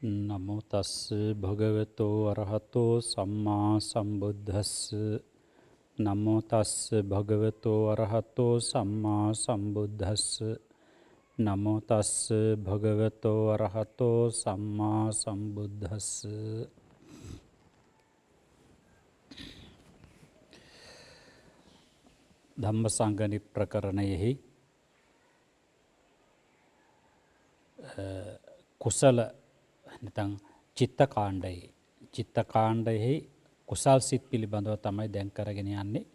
නමෝ තස්ස භගවතෝ අරහතෝ සම්මා සම්බුද්දස්ස. නමෝ තස්ස භගවතෝ අරහතෝ සම්මා සම්බුද්දස්ස. නමෝ තස්ස භගවතෝ අරහතෝ සම්මා සම්බුද්දස්ස. ධම්මසංගණි ප්‍රකරණයෙහි කුසල නැත්නම් චිත්තකාණ්ඩයෙහි කුසල් සිත් පිළිබඳව තමයි දැන් කරගෙන යන්නේ.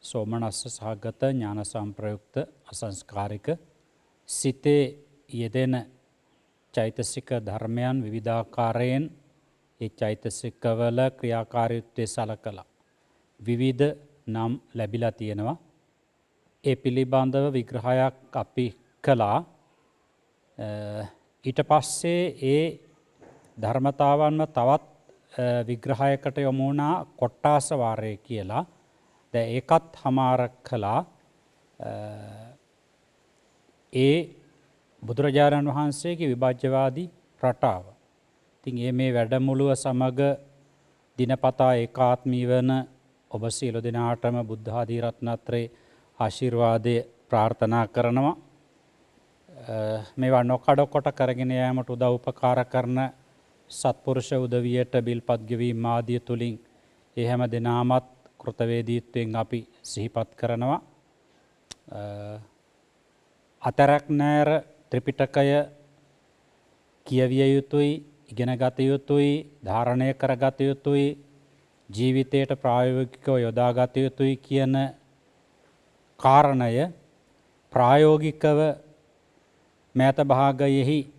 සෝමනස්ස සහගත ඥාන සම්ප්‍රයුක්ත අසංස්කාරික සිතේ යෙදෙන චෛතසික ධර්මයන් විවිධාකාරයෙන් ඒ චෛතසිකවල ක්‍රියාකාරීත්වය සලකලා විවිධ නම් ලැබිලා තියෙනවා. ඒ පිළිබඳව විග්‍රහයක් අපි කළා. ඊට පස්සේ ඒ ධර්මතාවන්ම තවත් විග්‍රහයකට යොමු වුණා කොට්ටාස වාරය කියලා. දැන් ඒකත් හමාර කළා. ඒ බුදුරජාණන් වහන්සේගේ විභජ්‍යවාදී රටාව. ඉතින් මේ වැඩමුළුව සමග දිනපතා ඒකාත්මී වන ඔබ සියලු දෙනාටම බුද්ධ ආදී රත්නත්‍රේ ආශිර්වාදය ප්‍රාර්ථනා කරනවා. මේවා නොකඩ කොට කරගෙන යාමට උදව් උපකාර කරන සත්පුරුෂ උදවියට බිල්පත් ගෙවීම ආදිය තුලින් ඒ හැම දෙනාමත් කෘතවේදීත්වයෙන් අපි සිහිපත් කරනවා. අතරක් නැර ත්‍රිපිටකය කියවිය යුතුයි, ඉගෙන ගත යුතුයි, ධාරණය කරගත යුතුයි, ජීවිතයට ප්‍රායෝගිකව යොදා ගත යුතුයි කියන කාරණය ප්‍රායෝගිකව මෑත භාගයෙහි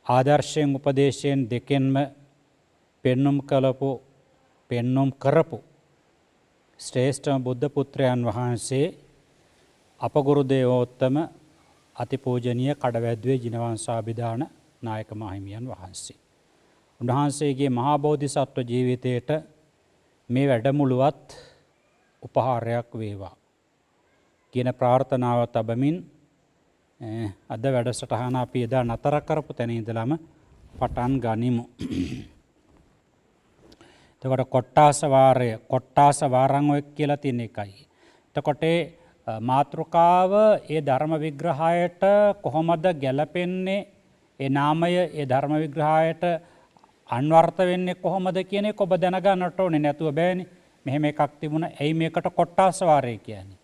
ආදර්ශයෙන් උපදේශයෙන් දෙකෙන්ම පෙන්නුම් කරපු ශ්‍රේෂ්ඨ බුද්ධ පුත්‍රයන් වහන්සේ අපගුරු දේවෝත්තම අතිපූජනීය කඩවැද්දුවේ ජිනවංශාභිදාන නායක මාහිමියන් වහන්සේ. උන්වහන්සේගේ මහා බෝධිසත්ව ජීවිතයට මේ වැඩමුළුවත් උපහාරයක් වේවා කියන ප්‍රාර්ථනාව තබමින් අද වැඩසටහන අපි එදා නතර කරපු තැන ඉඳලම පටන් ගනිමු. එතකොට කොට්ටාස වාරං ඔය කියලා තියෙන එකයි. එතකොට මාතෘකාව ඒ ධර්ම විග්‍රහයට කොහොමද ගැලපෙන්නේ, ඒ නාමය ඒ ධර්ම විග්‍රහයට අන්වර්ථ වෙන්නේ කොහොමද කියන එක ඔබ දැනගන්නට ඕනේ. නැතුව බෑනේ. මෙහෙම එකක් තිබුණා. ඇයි මේකට කොට්ටාස වාරය කියන්නේ?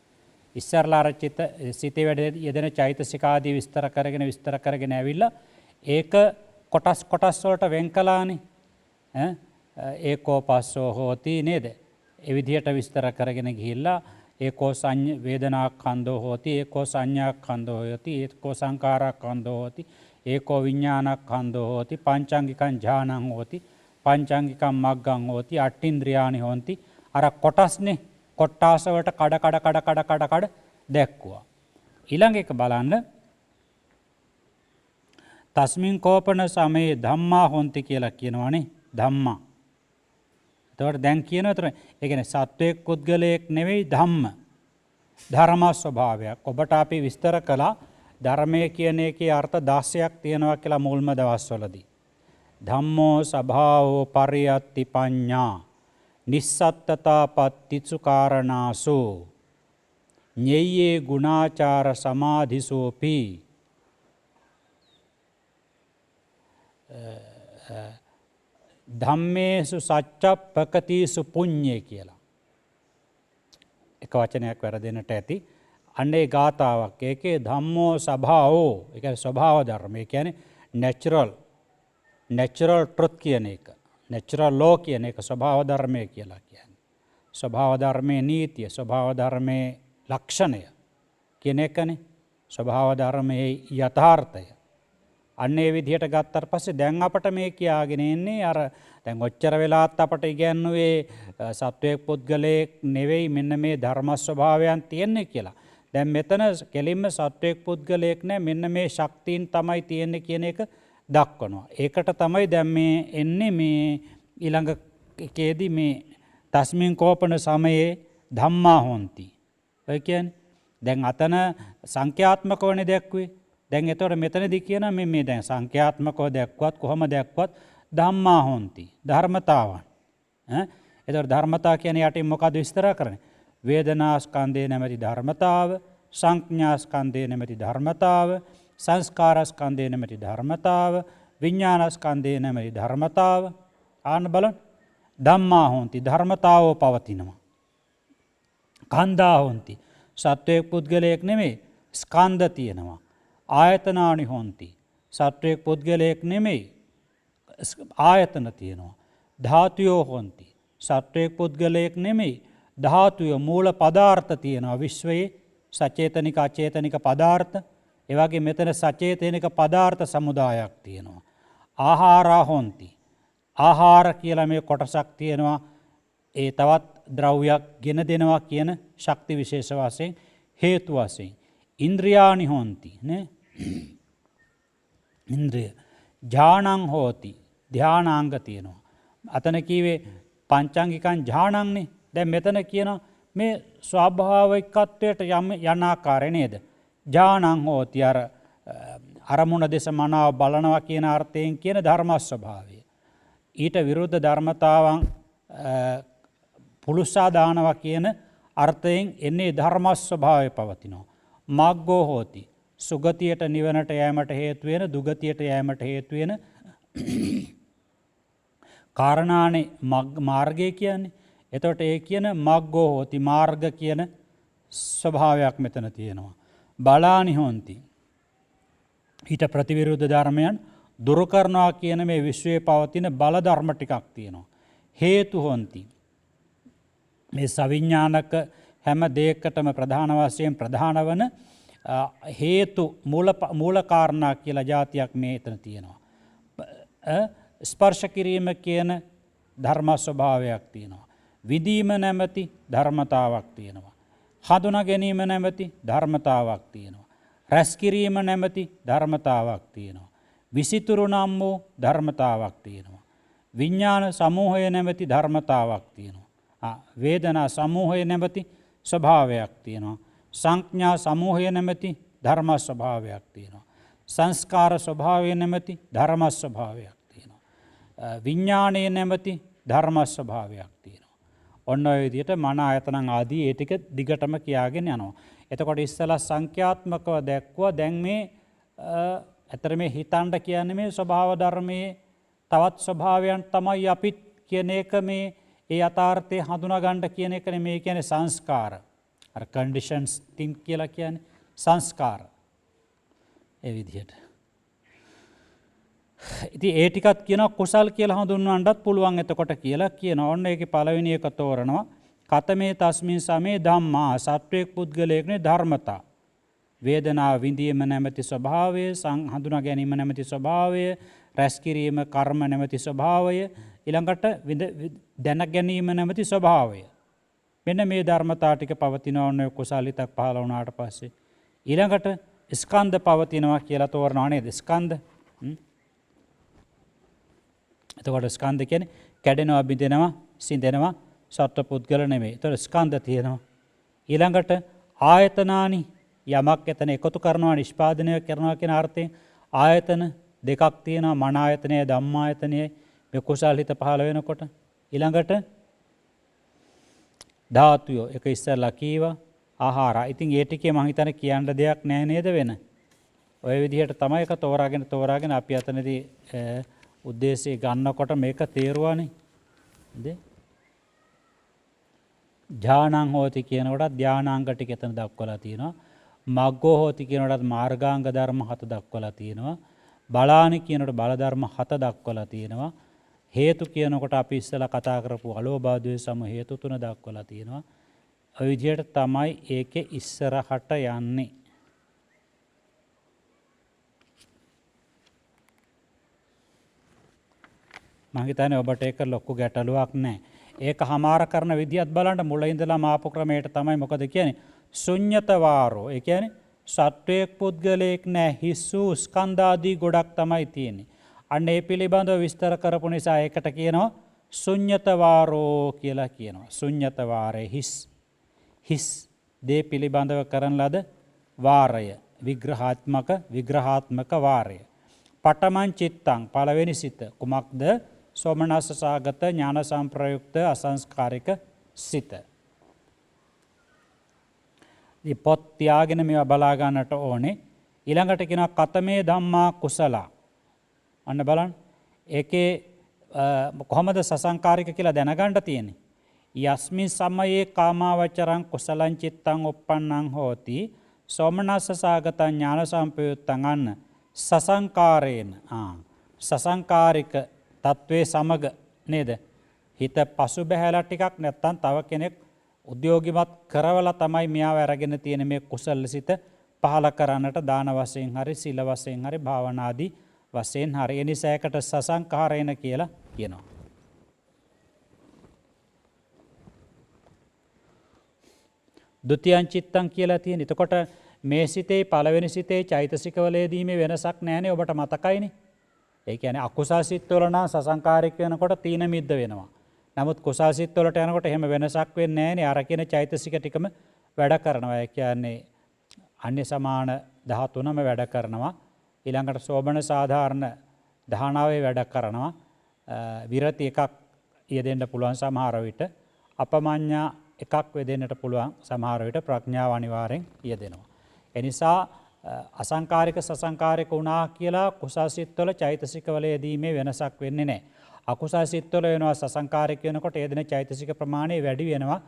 ඉස්සරලා අර සිතේ වැඩ යෙදෙන චෛතසික ආදී විස්තර කරගෙන ඇවිල්ලා ඒක කොටස් වලට වෙන් කළානේ. ඒකෝ පස්සෝ හෝති නේද? ඒ විදිහට විස්තර කරගෙන ගිහිල්ලා ඒකෝ වේදනාඛන්‍தோ හෝති, ඒකෝ සංඥාඛන්‍தோ හෝති, ඒකෝ සංඛාරඛන්‍தோ හෝති, ඒකෝ විඥානඛන්‍தோ හෝති, පංචාංගිකං ඥානං හෝති, පංචාංගිකං මග්ගං හෝති, අට්ඨින්ද්‍රියානි හොಂತಿ. අර කොටස්නේ කොට්ටාස වලට කඩ දැක්කුවා. ඊළඟ එක බලන්න. තස්මින් කෝපන සමයේ ධම්මා හොಂತಿ කියලා කියනවානේ. ධම්මා. එතකොට දැන් කියනවා ඒ කියන්නේ සත්වයක් පුද්ගලයෙක් නෙවෙයි ධම්ම. ධර්ම ස්වභාවයක්. ඔබට අපි විස්තර කළා ධර්මයේ කියන එකේ අර්ථ 16ක් තියෙනවා කියලා මුල්ම දවස්වලදී. ධම්මෝ ස්වභාවෝ පරියත්ති පඤ්ඤා නිස්සත්තතා පත්තිසු කාරණාසු ඤෙය්‍යේ ගුණාචාර සමාධිසෝපි ධම්මේසු සච්චප්පකතිසු පුඤ්ඤේ කියලා එක වචනයක් වැරදෙන්නට ඇති. අන්නේ ගාතාවක්. ඒකේ ධම්මෝ ස්වභාවෝ, ඒ කියන්නේ ස්වභාව ධර්ම. ඒ කියන්නේ natural truth කියන එක. නැචරල් ලෝ කියන එක ස්වභාව ධර්මය කියලා කියන්නේ. ස්වභාව ධර්මයේ නීතිය, ස්වභාව ධර්මයේ ලක්ෂණය කියන එකනේ. ස්වභාව ධර්මයේ යථාර්ථය. අන්න ඒ විදිහට ගත්තට පස්සේ දැන් අපට මේ කියාගෙන ඉන්නේ අර දැන් ඔච්චර වෙලාත් අපට ඉගැන්නුවේ සත්වයක් පුද්ගලයෙක් නෙවෙයි, මෙන්න මේ ධර්ම ස්වභාවයන් තියෙන්නේ කියලා. දැන් මෙතන කෙලින්ම සත්වයක් පුද්ගලයෙක් නෑ, මෙන්න මේ ශක්තියින් තමයි තියෙන්නේ කියන එක දක්වනවා. ඒකට තමයි දැන් මේ එන්නේ මේ ඊළඟ එකේදී මේ තස්මින් කෝපන සමයේ ධම්මා හොಂತಿ. ඒ කියන්නේ දැන් අතන සංඛ්‍යාත්මකවනේ දැක්ුවේ. දැන් එතකොට මෙතනදී කියන මේ දැන් සංඛ්‍යාත්මකව දැක්වත් කොහොම දැක්වත් ධම්මා හොಂತಿ ධර්මතාවන්. එතකොට ධර්මතා කියන්නේ යටින් මොකද විස්තර කරන්නේ? වේදනා ස්කන්ධය නැමැති ධර්මතාව, සංඥා ස්කන්ධය නැමැති ධර්මතාව, සංස්කාර ස්කන්ධය නැමැති ධර්මතාව, විඥාන ස්කන්ධය නැමැති ධර්මතාව. ආන්න බලන්න. ධම්මා හොಂತಿ ධර්මතාවෝ පවතිනවා. කන්දා හොಂತಿ සත්වයක් පුද්ගලයෙක් නෙමෙයි ස්කන්ධ තියෙනවා. ආයතනානි හොಂತಿ සත්වයක් පුද්ගලයෙක් නෙමෙයි ආයතන තියෙනවා. ධාතුයෝ හොಂತಿ සත්වයක් පුද්ගලයෙක් නෙමෙයි ධාතුය මූල පදාර්ථ තියෙනවා. විශ්වයේ සචේතනික අචේතනික පදාර්ථ. ඒ වගේ මෙතන සචේතනික පදාර්ථ සමුදායක් තියෙනවා. ආහාරා හොಂತಿ ආහාර කියලා මේ කොටසක් තියෙනවා. ඒ තවත් ද්‍රව්‍යයක් ගෙන දෙනවා කියන ශක්ති විශේෂ වශයෙන් හේතු වශයෙන්. ඉන්ද්‍රියානි හොಂತಿ නේ ඉන්ද්‍රිය ඥානං හෝති ධානාංග තියෙනවා. අතන කීවේ පංචාංගිකං ඥානංනේ. දැන් මෙතන කියන මේ ස්වාභාවිකත්වයට යන ආකාරය නේද? ඥානං හෝති අර අරමුණ දෙස මනාව බලනවා කියන අර්ථයෙන් කියන ධර්ම ස්වභාවය. ඊට විරුද්ධ ධර්මතාවන් පුලුස්සා දානවා කියන අර්ථයෙන් එන්නේ ධර්ම ස්වභාවය පවතිනවා. මග්ගෝ හෝති සුගතියට නිවනට යෑමට හේතු වෙන දුගතියට යෑමට හේතු වෙන කාරණානේ මාර්ගය කියන්නේ. එතකොට ඒ කියන මග්ගෝ හෝති මාර්ග කියන ස්වභාවයක් මෙතන තියෙනවා. බලානි හොಂತಿ ඊට ප්‍රතිවිරුද්ධ ධර්මයන් දුරු කරනවා කියන මේ විශ්වයේ පවතින බල ධර්ම ටිකක් තියෙනවා. හේතු හොಂತಿ මේ සවිඥානික හැම දෙයකටම ප්‍රධාන වශයෙන් ප්‍රධාන වන හේතු මූල කාරණා කියලා જાතියක් මේ එතන තියෙනවා. ස්පර්ශ කිරීම කියන ධර්ම ස්වභාවයක් තියෙනවා. විදීම නැමැති ධර්මතාවක් තියෙනවා. හඳුනා ගැනීම නැමැති ධර්මතාවක් තියෙනවා. රැස් කිරීම නැමැති ධර්මතාවක් තියෙනවා. විසිතුරු නම් වූ ධර්මතාවක් තියෙනවා. විඥාන සමූහය නැමැති ධර්මතාවක් තියෙනවා. වේදනා සමූහය නැමැති ස්වභාවයක් තියෙනවා. සංඥා සමූහය නැමැති ධර්ම ස්වභාවයක් තියෙනවා. සංස්කාර ස්වභාවය නැමැති ධර්ම ස්වභාවයක් තියෙනවා. විඥානයේ නැමැති ධර්ම ස්වභාවයක් තියෙනවා. ඔන්න ඔය විදිහට මන ආයතන ආදී ඒ ටික දිගටම කියාගෙන යනවා. එතකොට ඉස්සලා සංඛ්‍යාත්මකව දැක්වුවා. දැන් මේ ඇතර මේ හිතන්න කියන්නේ මේ ස්වභාව ධර්මයේ තවත් ස්වභාවයන් තමයි අපිත් කියන එක මේ ඒ යථාර්ථය හඳුනා ගන්න කියන එකනේ මේ කියන්නේ සංස්කාර. අර කන්ඩිෂන්ස් තින් කියලා කියන්නේ සංස්කාර. ඒ විදිහට. ඉතින් ඒ ටිකත් කියනවා කුසල් කියලා හඳුන්වන්නත් පුළුවන් එතකොට කියලා කියනවා. ඔන්න ඒකේ පළවෙනි එක තෝරනවා. කතමේ තස්මින් සමේ ධම්මා සත්වයක් පුද්ගලයෙක්නේ ධර්මතා. වේදනාව විඳීම නැමැති ස්වභාවය, හඳුනා ගැනීම නැමැති ස්වභාවය, රැස් කිරීම කර්ම නැමැති ස්වභාවය, ඊළඟට දැන ගැනීම නැමැති ස්වභාවය. මෙන්න මේ ධර්මතා ටික පවතිනවා ඔන්න කුසල හිතක් පහළ වුණාට පස්සේ. ඊළඟට ස්කන්ධ පවතිනවා කියලා තෝරනවා නේද? ස්කන්ධ. එතකොට ස්කන්ධ කියන්නේ කැඩෙනවා, බිඳෙනවා, සිඳෙනවා, සත්ව පුද්ගල නෙමෙයි. එතකොට ස්කන්ධ තියෙනවා. ඊළඟට ආයතනානි යමක් එතන එකතු කරනවා, නිෂ්පාදනය කරනවා කියන අර්ථයෙන් ආයතන දෙකක් තියෙනවා. මන ආයතනය, ධම්මායතනය. මේ කුසල හිත පහළ වෙනකොට ඊළඟට ධාතුයෝ එක ඉස්සරලා කීවා ආහාර. ඉතින් ඒ ටිකේ මම හිතන්නේ කියන්න දෙයක් නැහැ නේද වෙන. ඔය විදිහට තමයි එක තෝරාගෙන අපි අතනදී උද්දේශය ගන්නකොට මේක තේරුවානේ. නේද? ඥානං හෝති කියනකොටත් ධානාංග ටික එතන දක්වලා තියෙනවා. මග්ගෝ හෝති කියනකොටත් මාර්ගාංග ධර්ම 7 දක්වලා තියෙනවා. බලානි කියනකොට බල ධර්ම 7 දක්වලා තියෙනවා. හේතු කියනකොට අපි ඉස්සලා කතා කරපු අලෝභ ද්වේෂ සම හේතු 3 දක්වලා තියෙනවා. ඔය විදිහට තමයි ඒකේ ඉස්සරහට යන්නේ. මම හිතන්නේ ඔබට ඒක ලොකු ගැටලුවක් නැහැ. ඒක හමාර කරන විදිහත් බලන්න මුල ඉඳලාම ආපු ක්‍රමයට තමයි මොකද කියන්නේ? ශුන්්‍යත වාරෝ. ඒ කියන්නේ සත්වයක් පුද්ගලයෙක් නැහැ, හිස් වූ ස්කන්ධ ආදී ගොඩක් තමයි තියෙන්නේ. අන්න ඒ පිළිබඳව විස්තර කරපු නිසා ඒකට කියනවා ශුන්්‍යත වාරෝ කියලා කියනවා. ශුන්්‍යත වාරේ හිස් දේ පිළිබඳව කරන ලද වාරය. විග්‍රහාත්මක වාරය. පටමං චිත්තං පළවෙනි සිත කුමක්ද? සෝමනස්ස සාගත ඥාන සම්ප්‍රයුක්ත අසංස්කාරික සිත. පොත් තියාගෙන මේවා බලා ගන්නට ඕනේ. ඊළඟට කියනවා කතමේ ධම්මා කුසලා. අන්න බලන්න. ඒකේ කොහොමද සසංකාරික කියලා දැනගන්න තියෙන්නේ. යස්මින් සමයේ කාමාවචරං කුසලං චිත්තං uppannං හෝති සෝමනස්ස සාගතං ඥාන සම්පයුත්තං අන්න සසංකාරේන සසංකාරික තත්වයේ සමග නේද? හිත පසු බැහැලා ටිකක් නැත්තම් තව කෙනෙක් උද්‍යෝගිමත් කරවලා තමයි මෙයාව අරගෙන තියෙන මේ කුසල සිත පහල කරන්නට දාන වශයෙන් හරි සීල වශයෙන් හරි භාවනාදී වශයෙන් හරි. ඒ නිසා ඒකට සසංකාරේන කියලා කියනවා. ද්විතීයං චිත්තං කියලා තියෙන. එතකොට මේ සිතේ පළවෙනි සිතේ චෛතසිකවලදී මේ වෙනසක් නැහැනේ. ඔබට මතකයිනේ. ඒ කියන්නේ අකුසල් සිත්වල නම් සසංකාරික වෙනකොට තීන මිද්ද වෙනවා. නමුත් කුසල් සිත්වලට යනකොට එහෙම වෙනසක් වෙන්නේ නැහැනේ. අර කියන චෛතසික ටිකම වැඩ කරනවා. ඒ කියන්නේ අන්‍ය සමාන 13ම වැඩ කරනවා. ඊළඟට සෝබන සාධාරණ 19 වැඩ කරනවා. විරති එකක් යෙදෙන්න පුළුවන් සමහර විට. අපමඤ්ඤා එකක් වෙදෙන්නට පුළුවන් සමහර විට. ප්‍රඥාව අනිවාර්යෙන් යෙදෙනවා. ඒ නිසා අසංකාරික සසංකාරික වුණා කියලා කුසල් සිත්වල චෛතසිකවල යෙදීමේ වෙනසක් වෙන්නේ නැහැ. අකුසල් සිත්වල වෙනවා සසංකාරික වෙනකොට යෙදෙන චෛතසික ප්‍රමාණය වැඩි වෙනවා.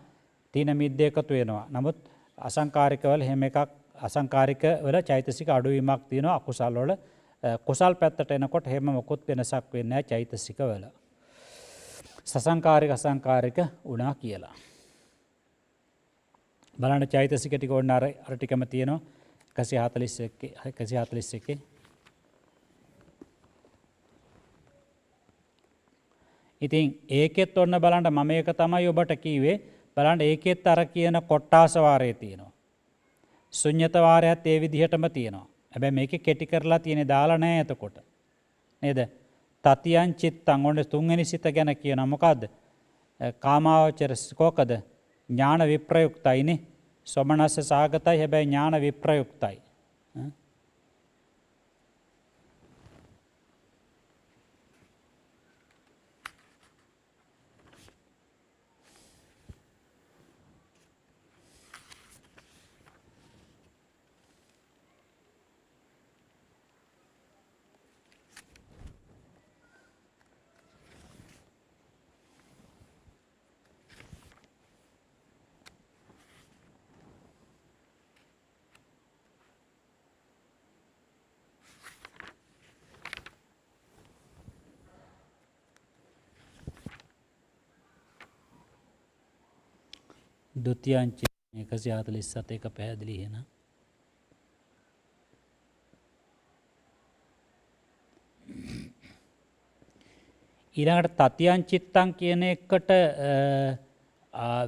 තීන මිද්ද එකතු වෙනවා. නමුත් අසංකාරිකවල හැම එකක් අසංකාරික වල චෛතසික අඩුවීමක් තියෙනවා. අකුසල් වල කුසල් පැත්තට එනකොට හැම මොකොත් වෙනසක් වෙන්නේ නැහැ චෛතසික වල. සසංකාරික අසංකාරික වුණා කියලා. බලන්න චෛතසික ටික ඕන අර ටිකම තියෙනවා 141. ඉතින් ඒකෙත් ඔන්න බලන්න මම ඒක තමයි ඔබට කිව්වේ. බලන්න ඒකෙත් අර කියන කොට්ටාස වාරය තියෙනවා. ශුන්්‍යත වාරයත් ඒ විදිහටම තියෙනවා. හැබැයි මේකේ කෙටි කරලා තියෙන්නේ දාලා නැහැ එතකොට. නේද? තතියං චිත්තං ඔන්න තුන්වෙනි සිත ගැන කියනවා. මොකද්ද? කාමාවචර කොකද? ඥාන විප්‍රයුක්තයිනේ. සෝමනස්ස සාගතයි හැබැයි ඥාන විප්‍රයුක්තයි. ද්විතීයං චිත්තං 147 එක පැහැදිලි එහෙනම්. ඊළඟට තතියං චිත්තං කියන එකට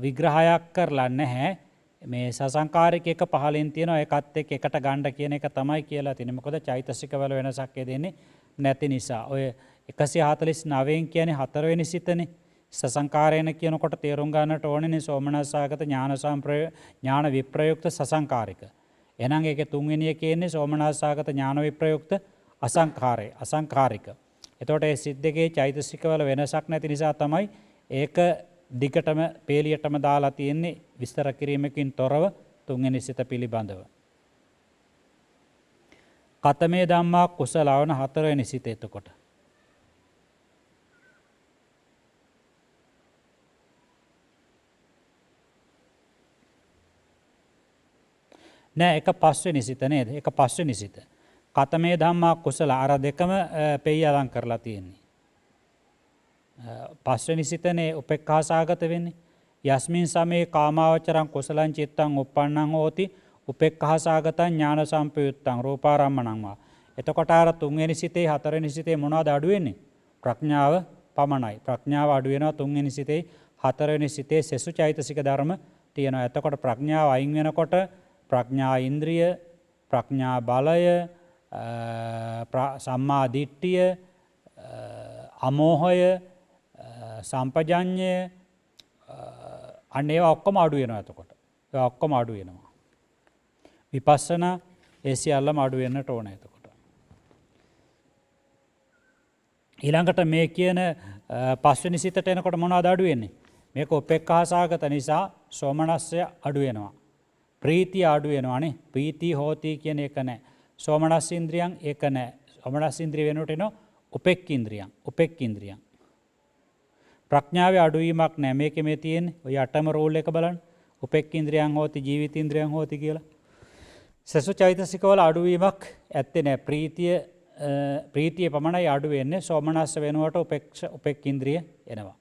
විග්‍රහයක් කරලා නැහැ. මේ සසංකාරික එක පහලින් තියෙනවා. ඒකත් එක්ක එකට ගන්න කියන එක තමයි කියලා තියෙන්නේ. මොකද චෛතසික වල වෙනසක් දෙන්නේ නැති නිසා. ඔය 149න් කියන්නේ හතරවෙනි සිතනේ. සසංකාරේන කියනකොට තේරුම් ගන්නට ඕනේ සෝමනස්සාගත ඥාන විප්‍රයුක්ත සසංකාරික. එහෙනම් ඒකේ තුන්වෙනි එකේ ඉන්නේ සෝමනස්සාගත ඥාන විප්‍රයුක්ත අසංකාරික. එතකොට මේ සිත් දෙකේ චෛතසිකවල වෙනසක් නැති නිසා තමයි ඒක දිගටම පේලියටම දාලා තියෙන්නේ විස්තර කිරීමකින් තොරව තුන්වෙනි සිත පිළිබඳව. කතමේ ධම්මා කුසලවන හතරවෙනි සිත එතකොට. නෑ එක පස්වෙනි සිත නේද? එක පස්වෙනි සිත. කතමේ ධම්මා කුසල අර දෙකම පෙය්‍යලං කරලා තියෙන්නේ. පස්වෙනි සිතනේ උපේක්ඛාසගත වෙන්නේ. යස්මින් සමේ කාමාවචරං කුසලං චිත්තං uppannං හෝති උපේක්ඛාසගතං ඥාන සම්පයුත්තං රූපාරම්මණං වා. එතකොට අර තුන්වෙනි සිතේ හතරවෙනි සිතේ මොනවද අඩු වෙන්නේ? ප්‍රඥාව පමණයි. ප්‍රඥාව අඩු වෙනවා තුන්වෙනි සිතේ හතරවෙනි සිතේ සෙසු චෛතසික ධර්ම තියෙනවා. එතකොට ප්‍රඥාව අයින් වෙනකොට ප්‍රඥා ඉන්ද්‍රිය, ප්‍රඥා බලය, සම්මා දිට්ඨිය, අමෝහය, සම්පජඤ්ඤය අන්න ඒවා ඔක්කොම අඩු වෙනවා එතකොට. ඒවා ඔක්කොම අඩු වෙනවා. විපස්සනා ඒ සියල්ලම අඩු වෙන්නට ඕන එතකොට. ඊළඟට මේ කියන පස්වෙනි සිතට එනකොට මොනවද අඩු වෙන්නේ? මේක උපේක්ඛා සහගත නිසා සෝමනස්සය අඩු වෙනවා. ප්‍රීතිය අඩු වෙනවානේ. ප්‍රීති හෝති කියන එක නැහැ. සෝමනස් ඉන්ද්‍රියන් ඒක නැහැ. සෝමනස් ඉන්ද්‍රිය වෙනුවට එනවා උපේක්ඛින්ද්‍රියන්. උපේක්ඛින්ද්‍රියන්. ප්‍රඥාවේ අඩුවීමක් නැහැ. මේකේ මේ තියෙන්නේ ඔය අටම රූල් එක බලන්න. උපේක්ඛින්ද්‍රියන් හෝති ජීවිතින්ද්‍රියන් හෝති කියලා. සසු චෛතසිකවල අඩුවීමක් ඇත්තේ නැහැ. ප්‍රීතිය පමණයි අඩු වෙන්නේ. සෝමනස්ස වෙනුවට උපේක්ඛින්ද්‍රිය එනවා.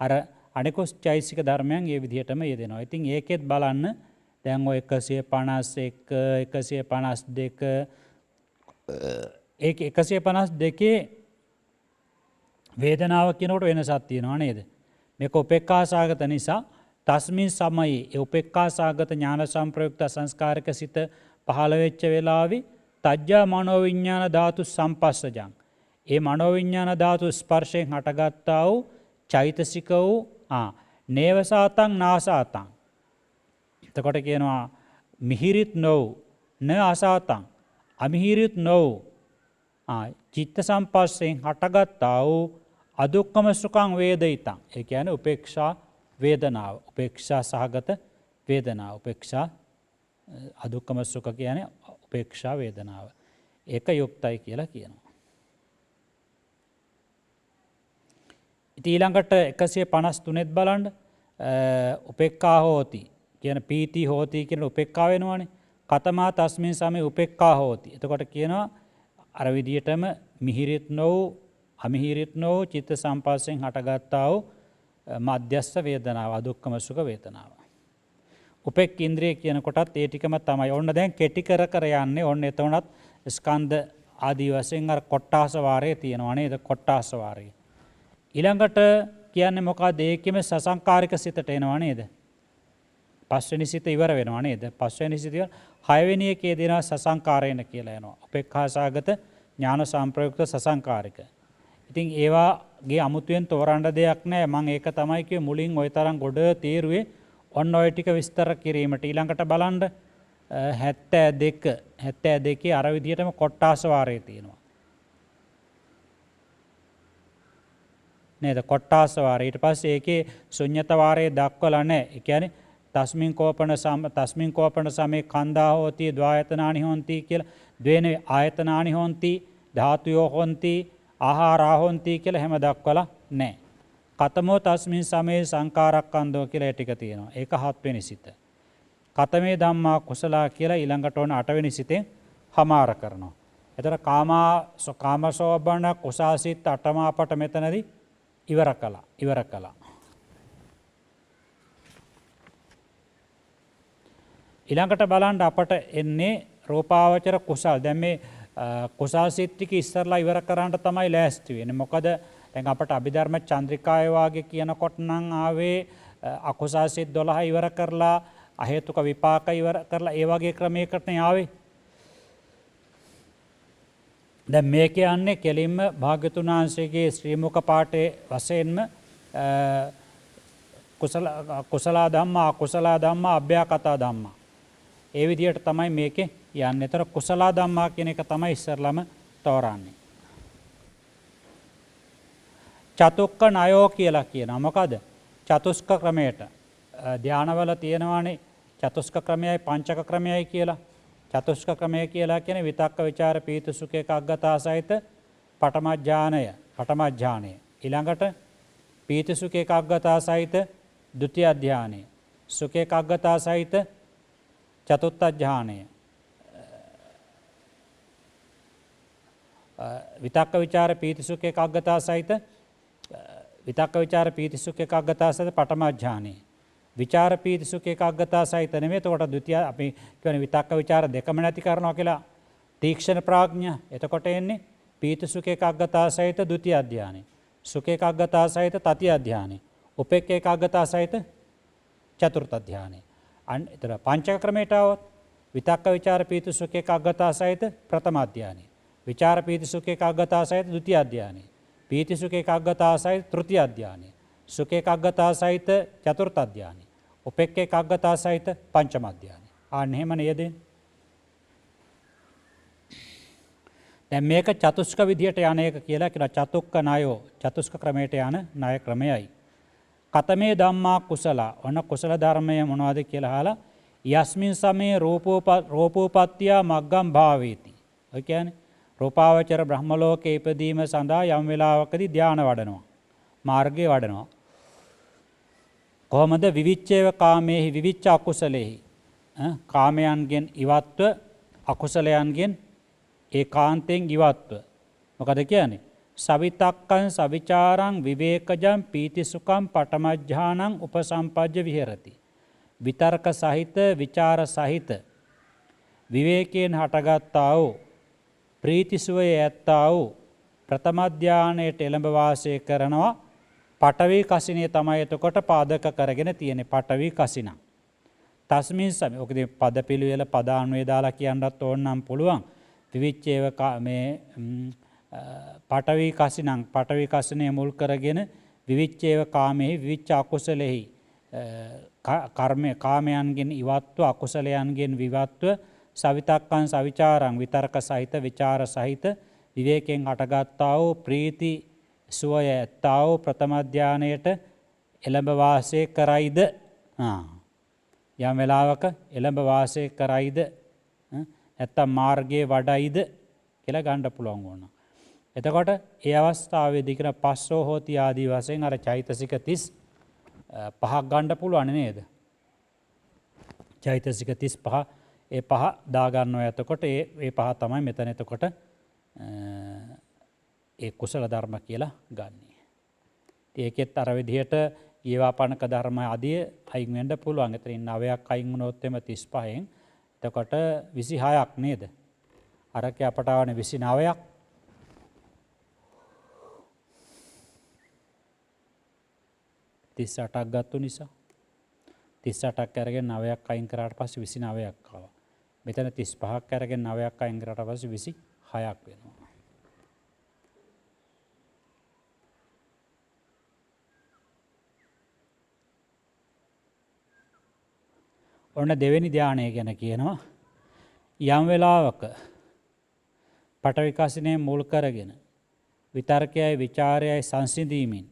අර අනිකුත් චෛතසික ධර්මයන් මේ විදිහටම යෙදෙනවා. ඉතින් ඒකෙත් බලන්න දැන් ඔය 151 152 ඒක 152 වේදනාව කියනකොට වෙනසක් තියෙනවා නේද? මේක උපේක්ඛා සහගත නිසා තස්මින් සමයේ ඒ උපේක්ඛා සහගත ඥාන සංප්‍රයුක්ත සංස්කාරක සිත පහළ වෙච්ච වෙලාවේ තජ්ජා මනෝවිඤ්ඤාණ ධාතු සම්පස්සජං. ඒ මනෝවිඤ්ඤාණ ධාතු ස්පර්ශයෙන් හටගත්තා වූ චෛතසික වූ නේවසාතං නාසාතං. එතකොට කියනවා මිහිරිත් නොව් න අසාතං අමිහිරිත් නොව් චිත්ත සම්පස්සයෙන් හටගත්තා වූ අදුක්ඛම සුඛං වේදිතං. ඒ කියන්නේ උපේක්ෂා වේදනාව. උපේක්ෂා සහගත වේදනාව. උපේක්ෂා අදුක්ඛම සුඛ කියන්නේ උපේක්ෂා වේදනාව. ඒක යුක්තයි කියලා කියනවා. ඊළඟට 153ත් බලන්න උපේක්ඛා හෝති කියන පීති හෝති කියන උපේක්ඛා වෙනවනේ. කතමා තස්මින් සමේ උපේක්ඛා හෝති. එතකොට කියනවා අර විදියටම මිහිරිත් නොව් අමිහිරිත් නොව් චිත්ත සම්පස්සෙන් හටගත්තා වූ මධ්‍යස්ථ වේදනාව අදුක්ඛම සුඛ වේදනාව. උපේක්ඛින්ද්‍රිය කියන කොටත් ඒ ටිකම තමයි. ඔන්න දැන් කෙටි කර කර යන්නේ. ඔන්න එතනත් ස්කන්ධ ආදී වශයෙන් අර කොට්ටාස වාරයේ තියෙනවා නේද? කොට්ටාස වාරය. ඊළඟට කියන්නේ මොකක්ද? ඒකෙම සසංකාරික සිතට එනවා නේද? පස්වෙනි සිත ඉවර වෙනවා නේද? පස්වෙනි සිත හයවෙනි එකේ දෙනවා සසංකාරේන කියලා එනවා. උපේක්ඛා සහගත ඥාන සංප්‍රයුක්ත සසංකාරික. ඉතින් ඒවාගේ අමුතුවෙන් තෝරන්න දෙයක් නැහැ. මම ඒක තමයි කිව්වේ මුලින් ওই තරම් ගොඩ තීරුවේ ඔන්න ඔය ටික විස්තර කිරීමට. ඊළඟට බලන්න 72 අර විදිහටම කොට්ටාස වාරයේ තියෙනවා. නේද? කොට්ටාස වාරය. ඊට පස්සේ ඒකේ ශුන්්‍යත වාරයේ දක්වලා නැහැ. ඒ කියන්නේ තස්මින් කෝපන සමේ කන්දා හෝති ද්වායතනානි හොಂತಿ කියලා ද්වේන ආයතනානි හොಂತಿ ධාතුයෝ හොಂತಿ ආහාරා හොಂತಿ කියලා හැම දක්වලා නැහැ. කතමෝ තස්මින් සමේ සංකාරක්ඛන්தோ කියලා ටික තියෙනවා. ඒක 7 වෙනි සිත. කතමේ ධම්මා කුසලා කියලා ඊළඟට ඕන 8 වෙනි සිතෙන් හමාර කරනවා. එතන කාමසෝබන කුසාසිත 8ම අපට මෙතනදී ඉවර කළා. ඊළඟට බලන්න අපට එන්නේ රූපාවචර කුසල්. දැන් මේ කුසල් සිත් ටික ඉස්සරලා ඉවර කරන්න තමයි ලෑස්ති වෙන්නේ. මොකද දැන් අපට අභිධර්ම චන්ද්‍රිකාය වාගේ කියනකොට නම් ආවේ අකුසල් සිත් 12 ඉවර කරලා අහේතුක විපාක ඉවර කරලා ඒ වගේ ක්‍රමයකට ආවේ. දැන් මේ කියන්නේ කෙලින්ම භාග්‍යතුන් වහන්සේගේ ශ්‍රී මුඛ පාඨයේ වශයෙන්ම කුසල ධම්මා අකුසල ධම්මා අභ්‍යාකතා ධම්මා. ඒ විදිහට තමයි මේකේ යන්නේ. ඒතර කුසල ධම්මා කියන එක තමයි ඉස්සරළම තෝරන්නේ. චතුක්ක ණයෝ කියලා කියනවා. මොකද? චතුස්ක ක්‍රමයට ධානවල තියෙනවානේ චතුස්ක ක්‍රමයයි පංචක ක්‍රමයයි කියලා. චතුස්ක ක්‍රමය කියලා කියන්නේ විතක්ක ਵਿਚාර පීති සුඛ ඒකාග්‍රතාව සහිත පඨම ඥානය. ඊළඟට පීති සුඛ ඒකාග්‍රතාව සහිත ဒုတိ ය ඥානය. සුඛ ඒකාග්‍රතාව සහිත චතුර්ථ ඥානය. විතක්ක ਵਿਚාර පීති සුඛ ඒකාග්‍රතාව සහිත පඨම ඥානය. විචාර පීති සුඛ ඒකාග්‍රතාව සහිත නෙමෙයි. එතකොට ဒုတိ ය අපි කියන්නේ විතක්ක ਵਿਚාර දෙකම නැති කරනවා කියලා තීක්ෂණ ප්‍රඥා. එතකොට එන්නේ පීති සුඛ ඒකාග්‍රතාව සහිත ဒုတိ ය ඥානය. සුඛ ඒකාග්‍රතාව සහිත තතිය ඥානය. උපේක්ඛ ඒකාග්‍රතාව සහිත චතුර්ථ ඥානය. එතන පංචක ක්‍රමයට આવොත් විතක්ක ਵਿਚාර පීති සුඛ ඒකාග්‍රතාව සහිත ප්‍රථම ඥානය. විචාර පීති සුඛ ඒකාග්‍රතාව සහිත ဒုတိ ය ඥානය. පීති සුඛ ඒකාග්‍රතාව සහිත තෘතිය ඥානය. සුඛ ඒකාග්‍රතාව සහිත චතුර්ථ ඥානය. උපේක්ඛ ඒකාග්‍රතාව සහිත පංචම ඥානය. ආන්න එහෙම නේද? දැන් මේක චතුස්ක විදියට යන එක කියලා කියන චතුක්ක ණයෝ චතුස්ක ක්‍රමයට යන ණය ක්‍රමයයි. කතමේ ධම්මා කුසල ඔන්න කුසල ධර්මය මොනවද කියලා අහලා යස්මින් සමේ රූපෝපත්තිය මග්ගම් භාවේති. ඔය කියන්නේ රූපාවචර බ්‍රහ්ම ලෝකේ ඉපදීම සඳහා යම් වෙලාවකදී ධානය වඩනවා. මාර්ගයේ වඩනවා. කොහොමද විවිච්ඡේව කාමේහි විවිච්ඡ අකුසලේහි කාමයන්ගෙන් ඉවත්ව අකුසලයන්ගෙන් ඒකාන්තයෙන් ඉවත්ව මොකද කියන්නේ සවිතක්කං සවිචාරං විවේකජං පීතිසුඛං පඨමඥානං උපසම්පජ්ජ විහෙරති. විතර්ක සහිත විචාර සහිත විවේකයෙන් හටගත්තා වූ ප්‍රීතිසුවය ඇත්තා වූ ප්‍රථම ධානයට එළඹ වාසය කරනවා. පඨවි කසිනිය තමයි එතකොට පාදක කරගෙන තියෙන්නේ. පඨවි කසිනා තස්මින් සමේ ඔකදී පද පිළිවෙල පදාන්වේ දාලා කියන්නත් ඕන නම් පුළුවන්. විවිච්ඡේව මේ පඨවි කසිනං පඨවි කසිනේ මුල් කරගෙන විවිච්ඡේව කාමෙහි විවිච්ඡ අකුසලෙහි කර්මය කාමයන්ගෙන් ඉවත්ව අකුසලයන්ගෙන් විවත්ව සවිතක්කං සවිචාරං විතර්ක සහිත විචාර සහිත විවේකයෙන් හටගත්තා වූ ප්‍රීති සුවය ඇත්තා වූ ප්‍රථම ධානයට එළඹ වාසය කරයිද යම් වෙලාවක එළඹ වාසය කරයිද නැත්තම් මාර්ගයේ වඩයිද කියලා ගන්න පුළුවන් වුණා. එතකොට ඒ අවස්ථාවේදී කියන පස්සෝ හෝති ආදී වශයෙන් අර චෛතසික 35ක් ගන්න පුළුවන් නේද? චෛතසික 35 ඒ පහ දා ගන්නවා. එතකොට ඒ පහ තමයි මෙතන එතකොට ඒ කුසල ධර්ම කියලා ගන්නෙ. ඒකෙත් අර විදිහට ඊවාපනක ධර්ම ආදී අයින් වෙන්න පුළුවන්. එතනින් 9ක් අයින් වුණොත් එම 35න් එතකොට 26ක් නේද? අරක අපට ආවනේ 29ක්. 38ක් ගත්තු නිසා 38ක් අරගෙන 9ක් අයින් කරාට පස්සේ 29ක් ආවා. මෙතන 35ක් අරගෙන 9ක් අයින් කරාට පස්සේ 26ක් වෙනවා. ඔන්න දෙවෙනි ධානය ගැන කියනවා. යම් වෙලාවක පඨවි කසිනේ මුල් කරගෙන විතර්කයයි විචාරයයි සංසිඳීමෙන්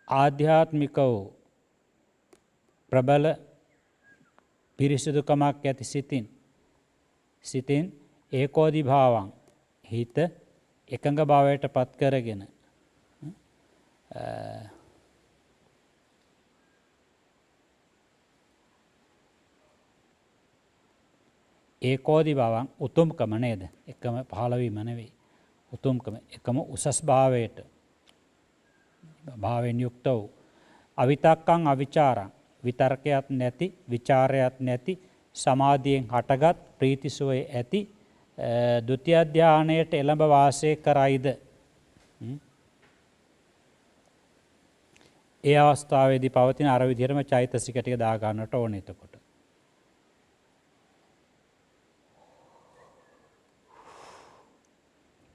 ආධ්‍යාත්මික වූ ප්‍රබල පිරිසිදුකමක් ඇති සිතින් ඒකෝදි භාවං හිත එකඟ භාවයට පත් කරගෙන ඒකෝදි භාවං උතුම්කම නේද? එකම පහළවීම නෙවෙයි. උතුම්කම එකම උසස් භාවයට භාවයෙන් යුක්ත වූ අවිතක්කං අවිචාරං විතර්කයක් නැති විචාරයක් නැති සමාධියෙන් හටගත් ප්‍රීතිසුවය ඇති ဒုတိ ය ධානයට එළඹ වාසය කරයිද? ඒ අවස්ථාවේදී පවතින අර විදිහටම චෛතසික ටික දා ගන්නට ඕනේ. එතකොට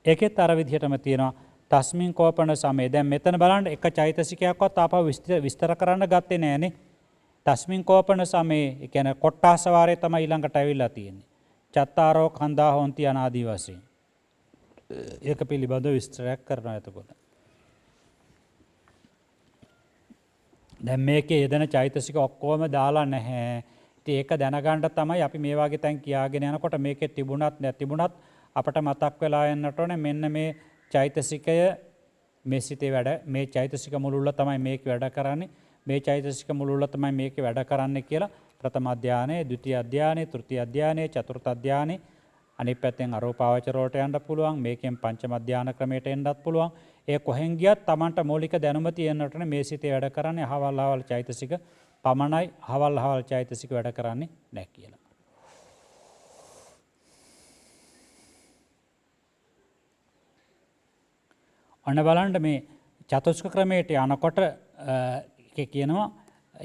ඒකෙත් අර විදිහටම තියෙනවා තස්මින් කෝපන සමය. දැන් මෙතන බලන්න එක චෛතසිකයක්වත් ආපහු විස්තර කරන්න ගත්තේ නෑනේ. තස්මින් කෝපන සමයේ ඒ කියන්නේ කොට්ටාස වාරය තමයි ඊළඟට ඇවිල්ලා තියෙන්නේ. චත්තාරෝ කන්දා හොන්ති අනාදී වශයෙන්. ඒක පිළිබඳව විස්තරයක් කරනවා. එතකොට දැන් මේකේ යෙදෙන චෛතසික ඔක්කොම දාලා නැහැ. ඉතින් ඒක දැනගන්න තමයි අපි මේ වගේ තැන් කියාගෙන යනකොට මේකේ තිබුණත් නැතිබුණත් අපට මතක් වෙලා යන්නට ඕනේ මෙන්න මේ චෛතසිකය මේ සිතේ වැඩ මේ චෛතසික මුලුල්ල තමයි මේක වැඩ කරන්නේ. මේ චෛතසික මුලුල්ල තමයි මේක වැඩ කරන්නේ කියලා ප්‍රථම ධානය, ဒုတိ ය ධානය, තෘතිය ධානය, චතුර්ථ ධානය අනිත් පැත්තෙන් අරූපාවචර වලට යන්න පුළුවන්. මේකෙන් පංචම ධාන ක්‍රමයට එන්නත් පුළුවන්. ඒ කොහෙන් ගියත් Tamanට මූලික දැනුම තියෙන්නට මේ සිතේ වැඩ කරන්නේ අහවල් චෛතසික පමණයි. අහවල් චෛතසික වැඩ කරන්නේ නැහැ කියලා. අන්න බලන්න මේ චතුස්ක ක්‍රමයට යනකොට කියනවා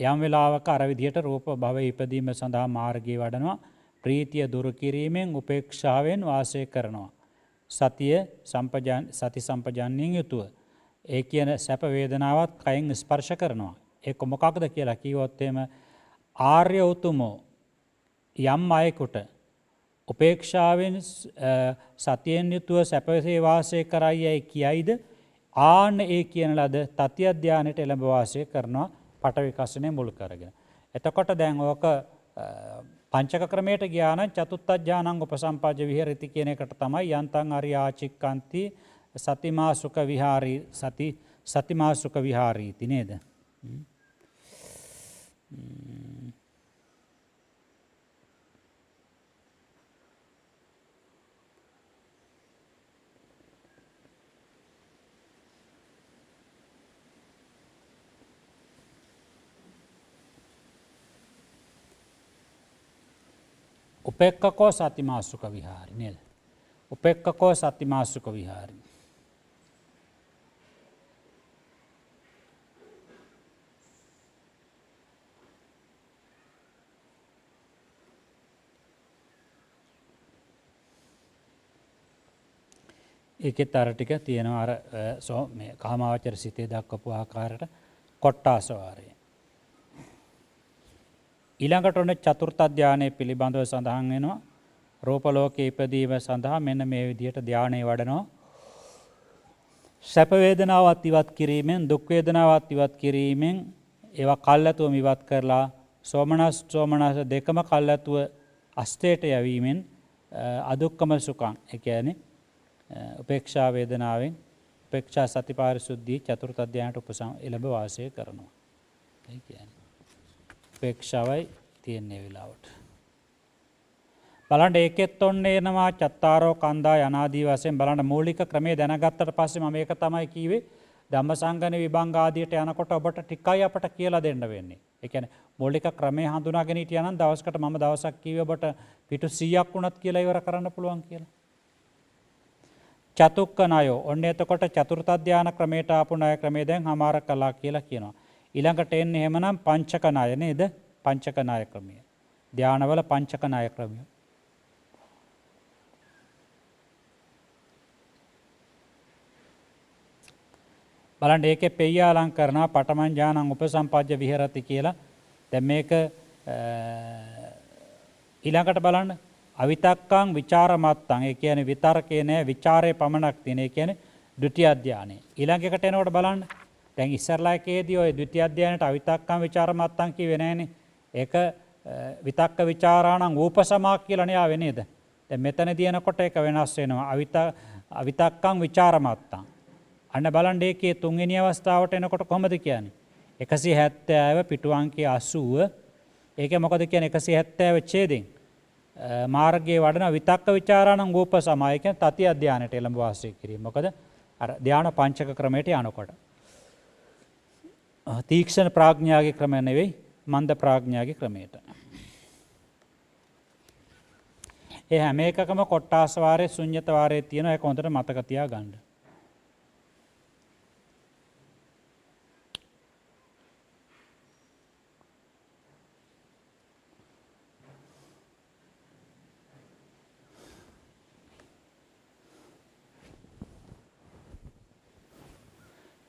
යම් වෙලාවක අර විදිහට රූප භවයේ ඉපදීම සඳහා මාර්ගයේ වඩනවා. ප්‍රීතිය දුරු කිරීමෙන් උපේක්ෂාවෙන් වාසය කරනවා. සති සම්පජාන්‍යයෙන් යුතුව ඒ කියන සැප වේදනාවත් කයෙන් ස්පර්ශ කරනවා. ඒක මොකක්ද කියලා කිව්වොත් එimhe ආර්ය උතුමෝ යම් අයෙකුට උපේක්ෂාවෙන් සතියෙන් යුතුව සැපසේ වාසය කරයි යයි කියයිද ආන්න ඒ කියන ලද තතිය ධානයට එළඹ වාසය කරනවා පඨවි කස්සනේ මුල් කරගෙන. එතකොට දැන් ඕක පංචක ක්‍රමයට ගියා නම් චතුත්ථ ඥානං උපසම්පජ්ජ විහෙරති කියන එකට තමයි යන්තං අරියාචික්කන්ති සතිමා සුඛ විහාරී සතිමා සුඛ විහාරීති නේද? උපෙක්ඛකෝ සතිමා සුඛ විහාරි නේද? උපෙක්ඛකෝ සතිමා සුඛ විහාරි. ඒකෙත් අර ටික තියෙනවා අර මේ කාමාවචර සිතේ දක්වපු ආකාරයට කොට්ටාස වාරය. ඊළඟට ඔන්න චතුර්ථ ධානයේ පිළිබඳව සඳහන් වෙනවා. රූප ලෝකයේ ඉපදීම සඳහා මෙන්න මේ විදිහට ධානය වඩනවා. සැප වේදනාවත් ඉවත් කිරීමෙන් දුක් වේදනාවත් ඉවත් කිරීමෙන් ඒවා කල්ැතුවම ඉවත් කරලා සෝමනස් දෙකම කල්ැතුව අස්තේට යැවීමෙන් අදුක්කම සුඛං ඒ කියන්නේ උපේක්ෂා වේදනාවෙන් උපේක්ෂා සති පාරිශුද්ධිය චතුර්ථ ධානයට එළඹ වාසය කරනවා. ඒ කියන්නේ උපේක්ෂාවයි තියෙන්නේ වෙලාවට. බලන්න ඒකෙත් ඔන්න එනවා චත්තාරෝ කන්දා යනාදී වශයෙන් බලන්න මූලික ක්‍රමයේ දැනගත්තට පස්සේ මම මේක තමයි කීවේ ධම්මසංගණ විභංග ආදියට යනකොට ඔබට ටිකයි අපට කියලා දෙන්න වෙන්නේ. ඒ කියන්නේ මූලික ක්‍රමයේ හඳුනාගෙන හිටියා නම් දවසකට මම දවසක් කීවේ ඔබට පිටු 100ක් වුණත් කියලා ඉවර කරන්න පුළුවන් කියලා. චතුක්ක ණයෝ ඔන්න එතකොට චතුර්ථ ධාන ක්‍රමයට ආපු ණය ක්‍රමය දැන් හමාර කළා කියලා කියනවා. ඊළඟට එන්නේ එහෙමනම් පංචක ණය නේද? පංචක ණය ක්‍රමය. ධානවල පංචක ණය ක්‍රමය. බලන්න ඒකේ පෙය්‍යාලං කරනවා පඨමං ඥානං උපසම්පජ්ජ විහෙරති කියලා. දැන් මේක ඊළඟට බලන්න අවිතක්කං විචාරමත්තං ඒ කියන්නේ විතර්කේ නෑ විචාරේ පමණක් තියෙන. ඒ කියන්නේ ဒုတိ ය ධානය. ඊළඟ එකට එනකොට බලන්න දැන් ඉස්සරලා එකේදී ඔය ဒုတိ ය ධානයට අවිතක්කං විචාරමත්තං කිව්වේ නෑනේ. ඒක විතක්ක විචාරාණං ූපසමා කියලා නේ ආවේ නේද? දැන් මෙතනදී එනකොට ඒක වෙනස් වෙනවා. අවිතක්කං විචාරමත්තං. අන්න බලන්න ඒකේ තුන්වෙනි අවස්ථාවට එනකොට කොහොමද කියන්නේ? 170 පිටු අංකය 80. ඒකේ මොකද කියන්නේ 170 ඡේදෙන් මාර්ගයේ වඩන විතක්ක ਵਿਚාරාණං ූපසමා. ඒ කියන්නේ තති අධ්‍යානයට එළඹ වාසය කිරීම. මොකද අර ධාන පංචක ක්‍රමයට යනකොට තීක්ෂණ ප්‍රඥාගේ ක්‍රමය නෙවෙයි මන්ද ප්‍රඥාගේ ක්‍රමයට. ඒ හැම එකකම කොට්ටාස වාරයේ ශුන්්‍යත වාරයේ තියෙන ඒක හොඳට මතක තියාගන්න.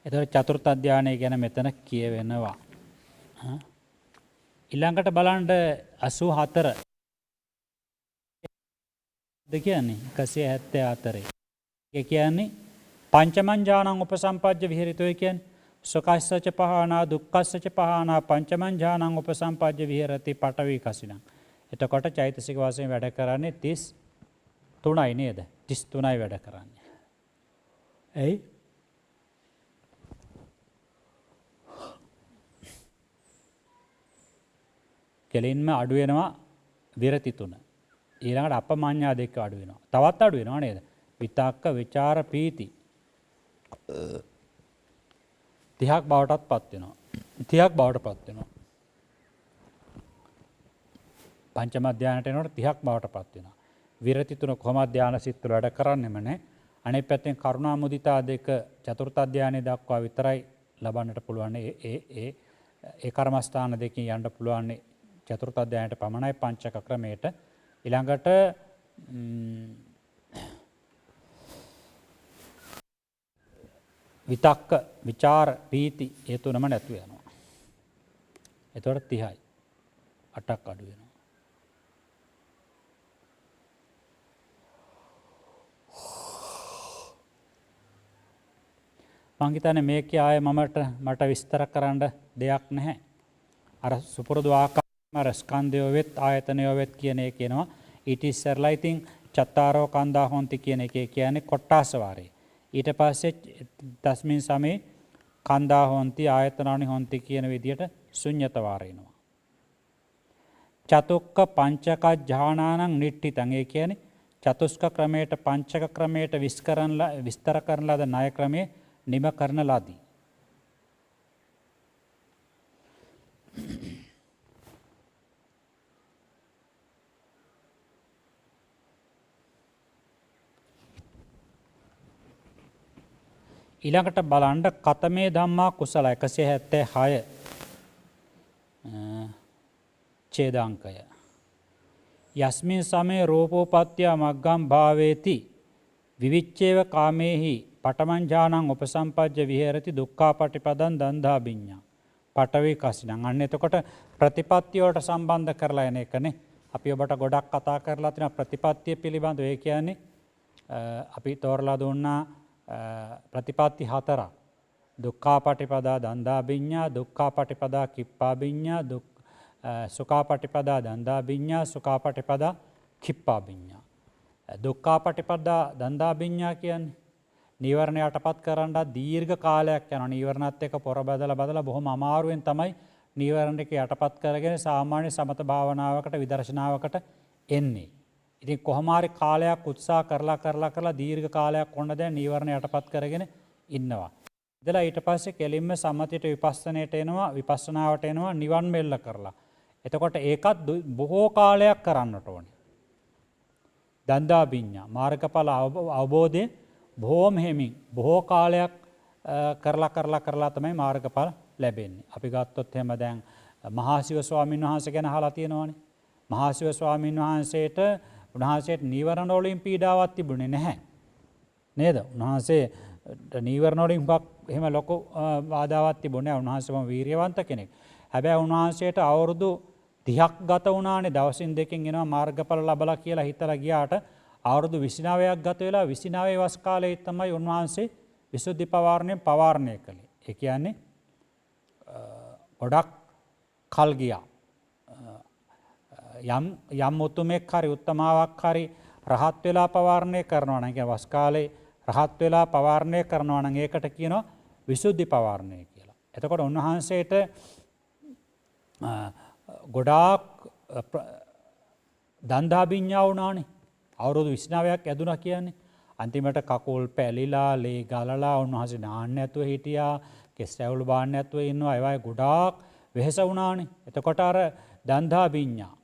එතකොට චතුර්ථ ධානය ගැන මෙතන කියවෙනවා. ඊළඟට බලන්න 84 කියන්නේ 174. ඒ කියන්නේ පංචමං ඥානං උපසම්පජ්ජ විහෙරිතෝ කියන්නේ සුඛස්සච පහානා දුක්ඛස්සච පහානා පංචමං ඥානං උපසම්පජ්ජ විහෙරති පඨවි කසිනං. එතකොට චෛතසික වශයෙන් වැඩ කරන්නේ 33යි නේද? 33යි වැඩ කරන්නේ. එයි කෙලින්ම අඩු වෙනවා විරති 3. ඊළඟට අපමඤ්ඤා 2 අඩු වෙනවා. තවත් අඩු වෙනවා නේද? විතක්ක විචාර පීති 30ක් බවටත්පත් වෙනවා. 30ක් බවටපත් වෙනවා. පංචම ධානයට එනකොට 30ක් බවටපත් වෙනවා. විරති 3 කොහොමද ධාන සිත් වල වැඩ කරන්නෙම නැහැ. අනිත් පැත්තෙන් කරුණා මුදිතා 2 චතුර්ථ ධානයේ දක්වා විතරයි ලබන්නට පුළුවන්. ඒ කර්මස්ථාන දෙකෙන් යන්න පුළුවන් චතුර්ථ ධානයට පමණයි පංචක ක්‍රමයට. ඊළඟට විතක්ක විචාර පීති ඒ තුනම නැතු වෙනවා. එතකොට 30යි 8ක් අඩු වෙනවා. මං හිතන්නේ මේකේ ආයේ මට විස්තර කරන්න දෙයක් නැහැ. අර සුපුරුදු ආකාරයෙන්ම අර ස්කන්ධයෝ වෙත් ආයතනයෝ වෙත් කියන එක කියනවා. ඊට ඉස්සරලා ඉතින් චත්තාරෝ කන්දා හොන්ති කියන එකේ කියන්නේ කොට්ටාස වාරේ. ඊට පස්සේ තස්මින් සමේ කන්දා හොන්ති ආයතනානි හොන්ති කියන විදිහට ශුන්්‍යත වාරේනවා. චතුක්ක පංචක ඥානානං නිට්ඨිතං ඒ කියන්නේ චතුස්ක ක්‍රමයට පංචක ක්‍රමයට විස්තර කරන ලද ණය ක්‍රමයේ නිම කරන ලදී. ඊළඟට බලන්න කතමේ ධම්මා කුසල 176 ඡේදාංකය. යස්මින් සමේ රූපෝපත්‍ය මග්ගම් භාවේති විවිච්ඡේව කාමේහි පඨමං ඥානං උපසම්පජ්ජ විහෙරති දුක්ඛාපටිපදං දන්දා විඤ්ඤා පඨවි කසිනං. අන්න එතකොට ප්‍රතිපත්තිය වලට සම්බන්ධ කරලා එන එකනේ. අපි ඔබට ගොඩක් කතා කරලා තියෙන ප්‍රතිපත්තිය පිළිබඳව. ඒ කියන්නේ අපි තෝරලා දුන්නා ප්‍රතිපත්ති 4. දුක්ඛාපටිපදා දන්දා විඤ්ඤා, දුක්ඛාපටිපදා කිප්පා විඤ්ඤා, සුඛාපටිපදා දන්දා විඤ්ඤා, සුඛාපටිපදා කිප්පා විඤ්ඤා. දුක්ඛාපටිපදා දන්දා විඤ්ඤා කියන්නේ නීවරණ යටපත් කරන්න දීර්ඝ කාලයක් යනවා. නීවරණත් එක්ක පොර බදලා බොහොම අමාරුවෙන් තමයි නීවරණ ටික යටපත් කරගෙන සාමාන්‍ය සමත භාවනාවකට විදර්ශනාවකට එන්නේ. ඉතින් කොහොම හරි කාලයක් උත්සාහ කරලා දීර්ඝ කාලයක් ඔන්න දැන් නීවරණ යටපත් කරගෙන ඉන්නවා. ඉතලා ඊට පස්සේ කෙලින්ම සමතයට විපස්සනාවට එනවා නිවන් මෙල්ල කරලා. එතකොට ඒකත් බොහෝ කාලයක් කරන්නට ඕනේ. දන්දා විඤ්ඤා මාර්ගඵල අවබෝධය බොහෝම හිමින් බොහෝ කාලයක් කරලා තමයි මාර්ගඵල ලැබෙන්නේ. අපි ගත්තොත් එහෙම දැන් මහාශිව ස්වාමීන් වහන්සේ ගැන අහලා තියෙනවනේ. මහාශිව ස්වාමීන් වහන්සේට නීවරණ වලින් පීඩාවක් තිබුණේ නැහැ. නේද? උන්වහන්සේ නීවරණ වලින් එහෙම ලොකු බාධාවක් තිබුණේ නැහැ. උන්වහන්සේ බොහොම වීරියවන්ත කෙනෙක්. හැබැයි උන්වහන්සේට අවුරුදු 30ක් ගත වුණානේ. දවසින් දෙකකින් එනවා මාර්ගඵල ලැබලා කියලා හිතලා ගියාට අවුරුදු 29ක් ගත වෙලා 29 වස් කාලයේ තමයි උන්වහන්සේ විසුද්ධි පවාරණයෙන් පවාරණය කළේ. ඒ කියන්නේ ගොඩක් කල් ගියා. යම් උතුමෙක් හරි උත්තමාවක් හරි රහත් වෙලා පවාරණය කරනවා නම් වස් කාලේ රහත් වෙලා පවාරණය කරනවා නම් ඒකට කියනවා විසුද්ධි පවාරණය කියලා. එතකොට උන්වහන්සේට ගොඩාක් දන්දා විඤ්ඤා වුණානේ. අවුරුදු 29ක් ඇදුණා කියන්නේ. අන්තිමට කකුල් පැලිලා ලේ ගලලා උන්වහන්සේ නාන්න නැතුව හිටියා. කෙස් ඇවුල් බාන්න නැතුව ඉන්නවා. ඒවයි ගොඩාක් වෙහෙස වුණානේ. එතකොට අර දන්දා විඤ්ඤා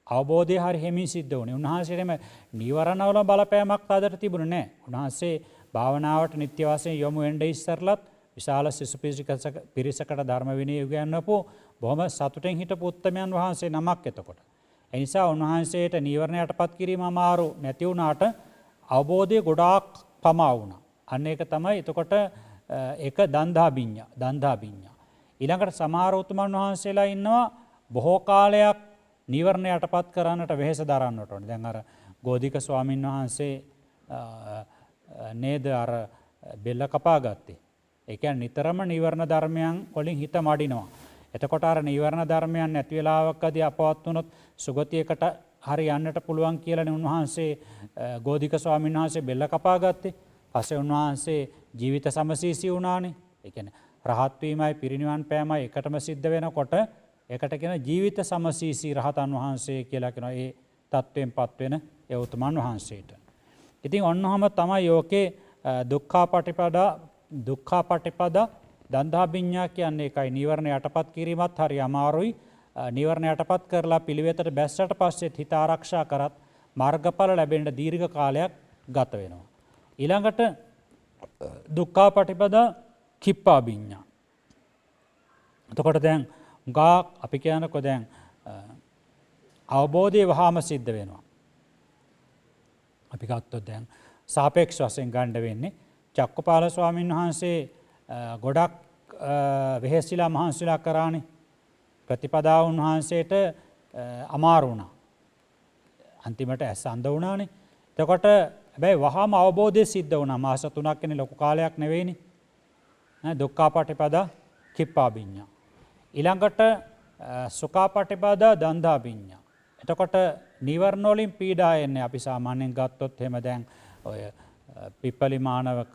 අවබෝධය හරි හිමින් සිද්ධ වුණේ. උන්වහන්සේටම නීවරණවල බලපෑමක් ආදට තිබුණේ නැහැ. උන්වහන්සේ භාවනාවට නිත්‍ය වශයෙන් යොමු වෙන්න ඉස්සරලත් විශාල සිසු පිරිසකට ධර්ම විනය උගන්වපු බොහොම සතුටින් හිටපු උත්තමයන් වහන්සේ නමක් එතකොට. ඒ නිසා උන්වහන්සේට නීවරණ යටපත් කිරීම අමාරු නැති වුණාට අවබෝධය ගොඩාක් පමා වුණා. අන්න ඒක තමයි එතකොට ඒක දන්දා විඤ්ඤා. ඊළඟට සමහර උතුමන් වහන්සේලා ඉන්නවා බොහෝ කාලයක් නීවරණ යටපත් කරන්නට වෙහෙස දරන්නට ඕනේ. දැන් අර ගෝධික ස්වාමීන් වහන්සේ නේද අර බෙල්ල කපා ගත්තේ. ඒ කියන්නේ නිතරම නීවරණ ධර්මයන් වලින් හිත මඩිනවා. එතකොට අර නීවරණ ධර්මයන් නැති වෙලාවකදී අපවත් වුණොත් සුගතියකට හරි යන්නට පුළුවන් කියලානේ උන්වහන්සේ ගෝධික ස්වාමීන් වහන්සේ බෙල්ල කපා ගත්තේ. පස්සේ උන්වහන්සේ ජීවිත සමසීසී වුණානේ. ඒ කියන්නේ රහත් වීමයි පිරිනිවන් පෑමයි එකටම සිද්ධ වෙනකොට ඒකට කියන ජීවිත සමසීසී රහතන් වහන්සේ කියලා කියනවා. ඒ තත්වෙන්පත් වෙන ඒ උතුමන් වහන්සේට. ඉතින් ඔන්නෝම තමයි යෝකේ දුක්ඛාපටිපදා දන්දා විඤ්ඤා කියන්නේ ඒකයි. නීවරණ යටපත් කිරීමත් හරි අමාරුයි. නීවරණ යටපත් කරලා පිළිවෙතට බැස්සට පස්සෙත් හිත ආරක්ෂා කරත් මාර්ගඵල ලැබෙන්න දීර්ඝ කාලයක් ගත වෙනවා. ඊළඟට දුක්ඛාපටිපදා කිප්පා විඤ්ඤා. එතකොට දැන් අපි කියනකො දැන් අවබෝධය වහාම සිද්ධ වෙනවා. අපි ගත්තොත් දැන් සාපේක්ෂ වශයෙන් ගන්න වෙන්නේ චක්කපාල ස්වාමීන් වහන්සේ ගොඩක් වෙහෙසිලා මහන්සිලා කරානේ. ප්‍රතිපදාව උන්වහන්සේට අමාරු වුණා. අන්තිමට ඇස් අඳ වුණානේ. එතකොට හැබැයි වහාම අවබෝධය සිද්ධ වුණා. මාස 3ක් කියන්නේ ලොකු කාලයක් නෙවෙයිනේ. දුක්ඛාපටිපදා කිප්පාබිඤ්ඤා. ඊළඟට සුඛාපටිපදා දන්දාබිඤ්ඤා. එතකොට නීවරණ වලින් පීඩා එන්නේ අපි සාමාන්‍යයෙන් ගත්තොත් එහෙම දැන් ඔය පිප්පලිමානවක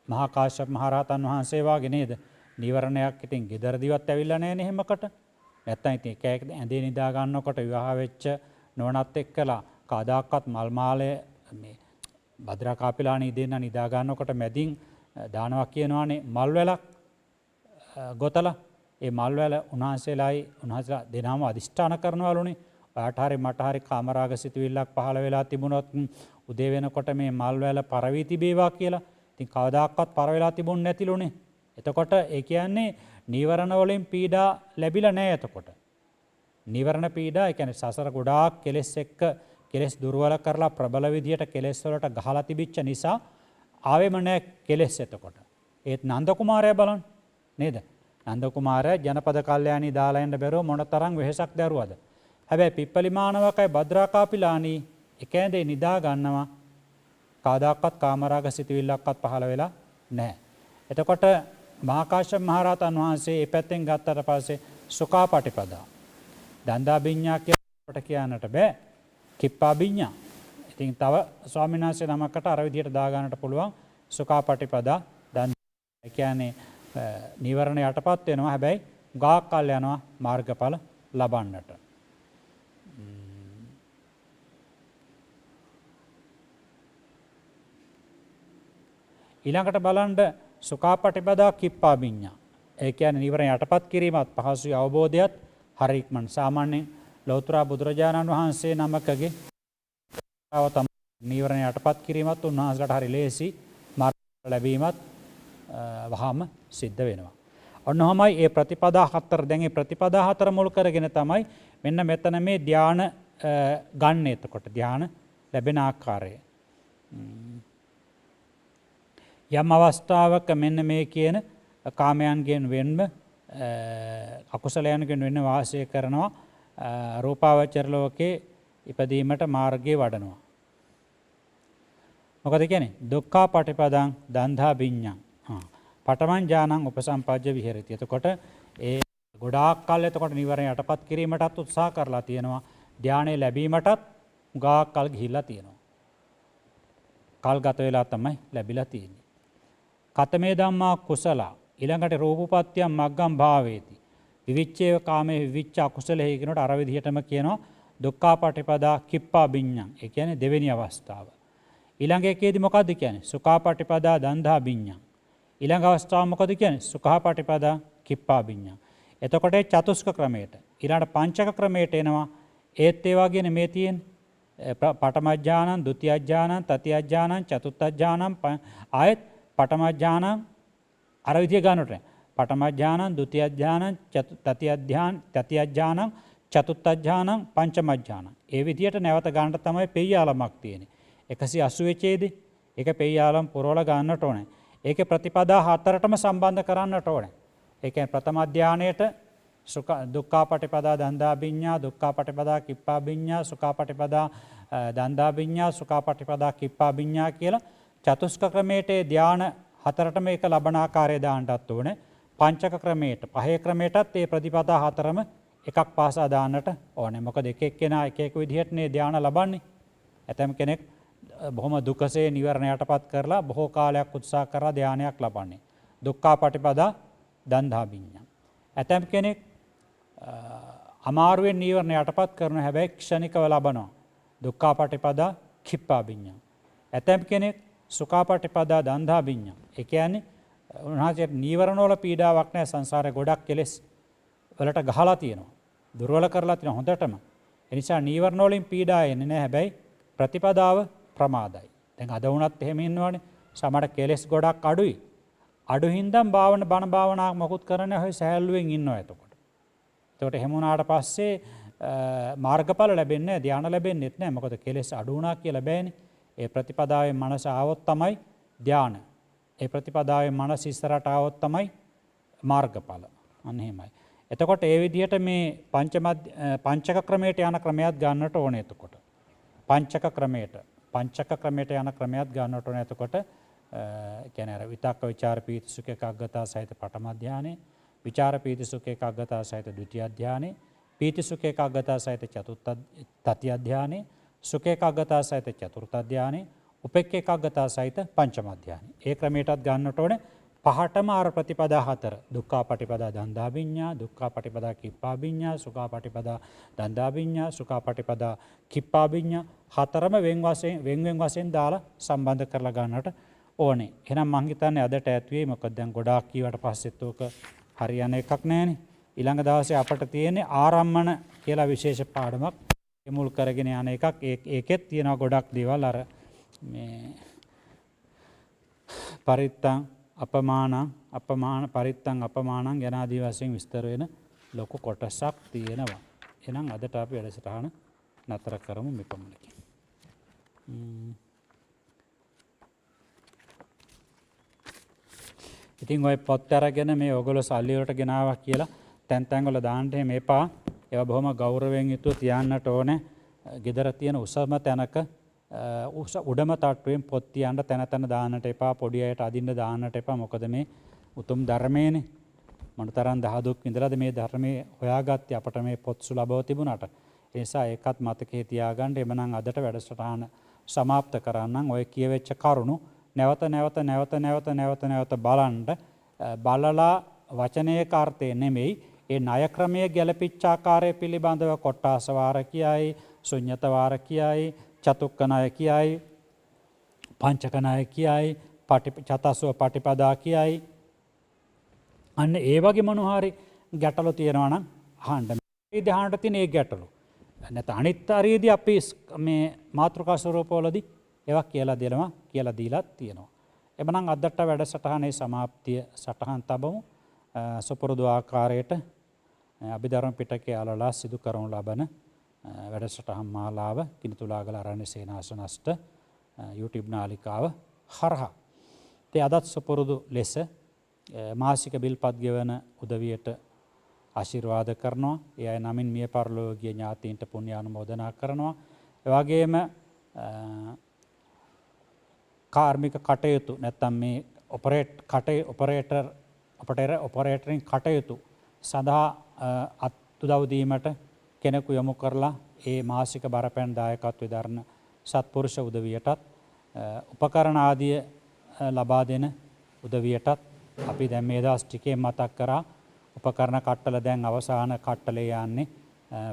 මහා කාශ්‍යප මහ රහතන් වහන්සේ වාගේ නේද? නීවරණයක් ඉතින් ගෙදරදිවත් ඇවිල්ලා නැහැ නේ එහෙමකට. නැත්තම් ඉතින් එක ඇඳේ නිදා ගන්නකොට විවාහ වෙච්ච නෝනත් එක්කලා කවදාකවත් මල් මාලය මේ භද්‍රා කාපිලාණී දෙන්න නිදා ගන්නකොට මැදින් දානවා කියනවානේ මල් වැලක් ගොතලා ඒ මල් වැල උන්වහන්සේලා දෙනාම අදිෂ්ඨාන කරනවලුනේ. ඔයාට හරි මට හරි කාමරාග සිතුවිල්ලක් පහළ වෙලා තිබුණොත් උදේ වෙනකොට මේ මල් වැල පරවී තිබේවා කියලා. ඉතින් කවදාකවත් පර වෙලා තිබුණ නැතිලුනේ. එතකොට ඒ කියන්නේ නීවරණ වලින් පීඩා ලැබිලා නැහැ එතකොට. නීවරණ පීඩා ඒ කියන්නේ සසර ගොඩාක් කෙලෙස් එක්ක කෙලෙස් දුර්වල කරලා ප්‍රබල විදියට කෙලෙස් වලට ගහලා තිබිච්ච නිසා ආවෙම නැහැ කෙලෙස් එතකොට. ඒත් නන්ද කුමාරයා බලන්න නේද? නන්ද කුමාරයා ජනපද කල්යාණී දාලා යන්න බැරුව මොනතරම් වෙහෙසක් දැරුවද? හැබැයි පිප්පලිමානවකයි භද්‍රා කාපිලාණී එකැඳේ නිදා ගන්නවා කවදාකවත් කාමරාග සිතුවිල්ලක්වත් පහළ වෙලා නැහැ. එතකොට මහා කාශ්‍යප මහ රහතන් වහන්සේ මේ පැත්තෙන් ගත්තට පස්සේ සුඛාපටිපදා දන්දාබිඤ්ඤා කියලාට කියන්නට බෑ. කිප්පාබිඤ්ඤා. ඉතින් තව ස්වාමීන් වහන්සේ නමකට අර විදියට දා ගන්නට පුළුවන් සුඛාපටිපදා දන්. ඒ කියන්නේ නීවරණ යටපත් වෙනවා. හැබැයි ගාක් කල් යනවා මාර්ගඵල ලබන්නට. ඊළඟට බලන්න සුඛාපටිපදා කිප්පාබිඤ්ඤා. ඒ කියන්නේ නීවරණ යටපත් කිරීමත් පහසුයි අවබෝධයත් හරි ඉක්මන. සාමාන්‍යයෙන් ලෞතර බුදුරජාණන් වහන්සේ නමකගේ තම නීවරණ යටපත් කිරීමත් උන්වහන්සේලාට හරි ලේසි. මාර්ග ලැබීමත් වහාම සිද්ධ වෙනවා. ඔන්නෝමයි මේ ප්‍රතිපදා හතර. දැන් මේ ප්‍රතිපදා හතර මුල් කරගෙන තමයි මෙන්න මෙතන මේ ධාන ගන්න. එතකොට ධාන ලැබෙන ආකාරය යම් අවස්ථාවක මෙන්න මේ කියන කාමයන්ගෙන් වෙන්ව අකුසලයන්ගෙන් වෙන්න වාසය කරනවා රූපාවචර ලෝකේ ඉපදීමට මාර්ගයේ වඩනවා. මොකද කියන්නේ? දුක්ඛාපටිපදං දන්දාබිඤ්ඤං. පඨමං ඥානං උපසම්පජ්ජ විහෙරති. එතකොට ඒ ගොඩාක් කල් එතකොට නිවරණ යටපත් කිරීමටත් උත්සාහ කරලා තියෙනවා. ධානය ලැබීමටත් ගාක් කල් ගිහිල්ලා තියෙනවා. කල් ගත වෙලා තමයි ලැබිලා තියෙන්නේ. කතමේ ධම්මා කුසල ඊළඟට රූපපත්‍යම් මග්ගම් භාවේති. විවිච්ඡේව කාමේ විවිච්ඡ අකුසලෙහි කියනකොට අර විදිහටම කියනවා දුක්ඛාපටිපදා කිප්පාබිඤ්ඤං. ඒ කියන්නේ දෙවෙනි අවස්ථාව. ඊළඟ එකේදී මොකද්ද කියන්නේ? සුඛාපටිපදා දන්දාබිඤ්ඤං. ඊළඟ අවස්ථාව මොකද කියන්නේ? සුඛාපටිපදා කිප්පාබිඤ්ඤං. එතකොට චතුස්ක ක්‍රමයට ඊළඟ පංචක ක්‍රමයට එනවා. ඒත් ඒ වගේනේ මේ තියෙන පඨම ඥානං, ဒုတိ ය ඥානං, තතිය ඥානං, චතුත්ථ ඥානං ආයත් පඨම ඥානං අර විදිය ගන්නට. පඨම ඥානං, ဒုတိ ය ඥානං, තතිය ඥානං, චතුත්ථ ඥානං, පංචම ඥානං. ඒ විදියට නැවත ගන්නට තමයි පෙය්‍යාලමක් තියෙන්නේ. 180 ඡේදේ ඒක පෙය්‍යාලම් පුරවල ගන්නට ඕනේ. ඒකේ ප්‍රතිපදා හතරටම සම්බන්ධ කරන්නට ඕනේ. ඒ කියන්නේ ප්‍රථම ධානයේට දුක්ඛාපටිපදා දන්දාබිඤ්ඤා, දුක්ඛාපටිපදා කිප්පාබිඤ්ඤා, සුඛාපටිපදා දන්දාබිඤ්ඤා, සුඛාපටිපදා කිප්පාබිඤ්ඤා කියලා චතුස්ක ක්‍රමයේ ධාන හතරටම ඒක ලබන ආකාරය දාන්නටත් ඕනේ. පංචක ක්‍රමයට පහේ ක්‍රමයටත් මේ ප්‍රතිපදා හතරම එකක් පාසා දාන්නට ඕනේ. මොකද එක එක්කෙනා එක එක විදිහට නේ ධාන ලබන්නේ. ඇතම් කෙනෙක් බොහොම දුකසේ නිවරණ යටපත් කරලා බොහෝ කාලයක් උත්සාහ කරලා ධානයක් ලබන්නේ. දුක්ඛාපටිපදා දන්දාබිඤ්ඤා. ඇතම් කෙනෙක් අමාරුවෙන් නීවරණ යටපත් කරන හැබැයි ක්ෂණිකව ලබනවා. දුක්ඛාපටිපදා කිප්පාබිඤ්ඤං. ඇතම් කෙනෙක් සුඛාපටිපදා දන්දාබිඤ්ඤං. ඒ කියන්නේ උන්වහන්සේ නීවරණ වල පීඩාවක් නැහැ. සංසාරේ ගොඩක් කෙලෙස් වලට ගහලා තියෙනවා. දුර්වල කරලා තියෙනවා හොඳටම. ඒ නිසා නීවරණ වලින් පීඩා එන්නේ නැහැ. හැබැයි ප්‍රතිපදාව ප්‍රමාදයි. දැන් අද වුණත් එහෙම ඉන්නවනේ. සමහර කෙලෙස් ගොඩක් අඩුයි. අඩු හින්දාම බණ භාවනා මොකුත් කරන්නේ ඔය සහැල්ලුවෙන් ඉන්නවා එතකොට. එතකොට එහෙම වුණාට පස්සේ මාර්ගඵල ලැබෙන්නේ නැහැ, ධානය ලැබෙන්නේත් නැහැ. මොකද කෙලෙස් අඩු වුණා කියලා බෑනේ. ඒ ප්‍රතිපදාවේ මනස ආවොත් තමයි ධාන. ඒ ප්‍රතිපදාවේ මනස ඉස්සරට ආවොත් තමයි මාර්ගඵල. අන්න එහෙමයි. එතකොට ඒ විදිහට මේ පංචක ක්‍රමයට යන ක්‍රමයක් ගන්නට ඕනේ එතකොට. පංචක ක්‍රමයට යන ක්‍රමයක් ගන්නට ඕනේ එතකොට කියන්නේ අර විතක්ක විචාර පීති සුඛ ඒකාග්‍රතාව සහිත පඨම ධානය, විචාර පීති සුඛ ඒකාග්‍රතාව සහිත ဒုတိ ය ධානය, පීති සුඛ ඒකාග්‍රතාව සහිත චතුර්ථ තතිය ධානය, සුඛ ඒකාග්‍රතාව සහිත චතුර්ථ ධානය, උපේක්ඛ ඒකාග්‍රතාව සහිත පංචම ධානය. ඒ ක්‍රමයටත් ගන්නට ඕනේ පහටම ආර ප්‍රතිපදා හතර. දුක්ඛාපටිපදා දන්දාභිඤ්ඤා, දුක්ඛාපටිපදා කිප්පාභිඤ්ඤා, සුඛාපටිපදා දන්දාභිඤ්ඤා, සුඛාපටිපදා කිප්පාභිඤ්ඤා හතරම වෙන් වශයෙන් දාලා සම්බන්ධ කරලා ගන්නට ඕනේ. එහෙනම් මං හිතන්නේ අදට ඇතුවේ මොකද දැන් ගොඩාක් කීවට පස්සෙත් ඕක හරියන එකක් නැහැනේ. ඊළඟ දවසේ අපට තියෙන්නේ ආරම්මන කියලා විශේෂ පාඩමක් මුල් කරගෙන යන එකක්. ඒකෙත් තියෙනවා ගොඩක් දේවල් අර මේ පරිත්තං අපමාන පරිත්තං අපමානං යනාදී වශයෙන් විස්තර වෙන ලොකු කොටසක් තියෙනවා. එහෙනම් අදට අපි වැඩසටහන නතර කරමු මෙපමණකින්. ඉතින් ඔය පොත් අරගෙන මේ ඔයගොල්ලෝ සල්ලි වලට ගෙනාවා කියලා තැන් වල දාන්න එහෙම එපා. ඒවා බොහොම ගෞරවයෙන් යුතුව තියන්නට ඕනේ. ගෙදර තියෙන උසම තැනක උඩම තට්ටුවෙන් පොත් තියන්න තැන දාන්නට එපා. පොඩි අයට අදින්න දාන්නට එපා. මොකද මේ උතුම් ධර්මයේනේ. මොනතරම් දහදුක් විඳලාද මේ ධර්මයේ හොයාගත්තේ අපට මේ පොත් සුලභව තිබුණාට. ඒ නිසා ඒකත් මතකයේ තියාගන්න. එමනම් අදට වැඩසටහන සමාප්ත කරන්නම්. ඔය කියවෙච්ච කරුණු නැවත බලන්න බලලා වචනයක අර්ථය නෙමෙයි ඒ ණය ක්‍රමයේ ගැළපිච්ච ආකාරය පිළිබඳව කොට්ටාස වාර කියයි, ශුන්්‍යත වාර කියයි, චතුක්ක ණය කියයි, පංචක ණය කියයි, චතස්ව පටිපදා කියයි. අන්න ඒ වගේ මොනවා හරි ගැටලු තියෙනවා නම් අහන්න. මේ ධ්‍යානට තියෙන ඒ ගැටලු. නැත්නම් අනිත් හරියදී අපි මේ මාතෘකා ස්වරූපවලදී ඒවා කියලා දීලා තියෙනවා. එබනම් අදට වැඩසටහනේ සමාප්තිය සටහන් තබමු. සුපුරුදු ආකාරයට අභිධර්ම පිටකයේ අලලා සිදු කරනු ලබන වැඩසටහන් මාලාව කිනිතුලාගල අරණ්‍ය සේනාසනස්ත YouTube නාලිකාව හරහා. ඒ අදත් සුපුරුදු ලෙස මාසික බිල්පත් ගෙවන උදවියට ආශිර්වාද කරනවා. ඒ අය නමින් මිය පරලෝකීය ඥාතීන්ට පුණ්‍ය අනුමෝදනා කරනවා. ඒ වගේම කාර්මික කටයුතු නැත්නම් මේ ඔපරේටරින් කටයුතු සඳහා අත්උදව් දීමට කෙනෙකු යොමු කරලා ඒ මාසික බරපැන් දායකත්වයේ දරන සත්පුරුෂ උදවියටත් උපකරණ ආදිය ලබා දෙන උදවියටත් අපි දැන් මේ දවස් ටිකේ මතක් කරා උපකරණ කට්ටල දැන් අවසාන කට්ටලේ යන්නේ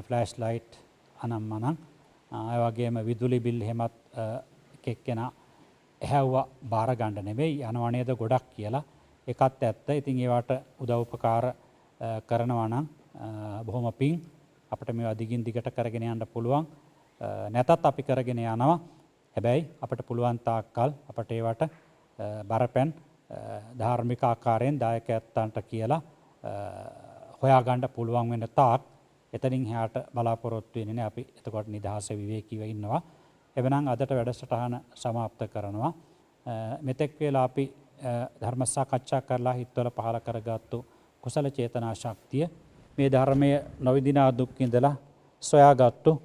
ෆ්ලෑෂ් ලයිට් අනම්මනම් ඒ වගේම විදුලි බිල් එහෙමත් එක්කෙනා ඇහැව්වා බාර ගන්න නෙමෙයි යනවා නේද ගොඩක් කියලා. ඒකත් ඇත්ත. ඉතින් ඒවට උදව් උපකාර කරනවා නම් බොහොම පිං අපිට මේවා දිගින් දිගට කරගෙන යන්න පුළුවන්. නැතත් අපි කරගෙන යනවා. හැබැයි අපිට පුළුවන් තාක්කල් අපිට ඒවට බරපැන් ධාර්මික ආකාරයෙන් දායකයන්ට කියලා හොයාගන්න පුළුවන් වෙන තාක් එතනින් එහාට බලාපොරොත්තු වෙන්නේ නැහැ. අපි එතකොට නිදහස විවේකීව ඉන්නවා. එවනම් අදට වැඩසටහන සමාප්ත කරනවා. මෙතෙක් වේලා අපි ධර්ම සාකච්ඡා කරලා හිතවල පහල කරගත්තු කුසල චේතනා ශක්තිය මේ ධර්මයේ නොවිදිනා දුක් විඳලා සොයාගත්තු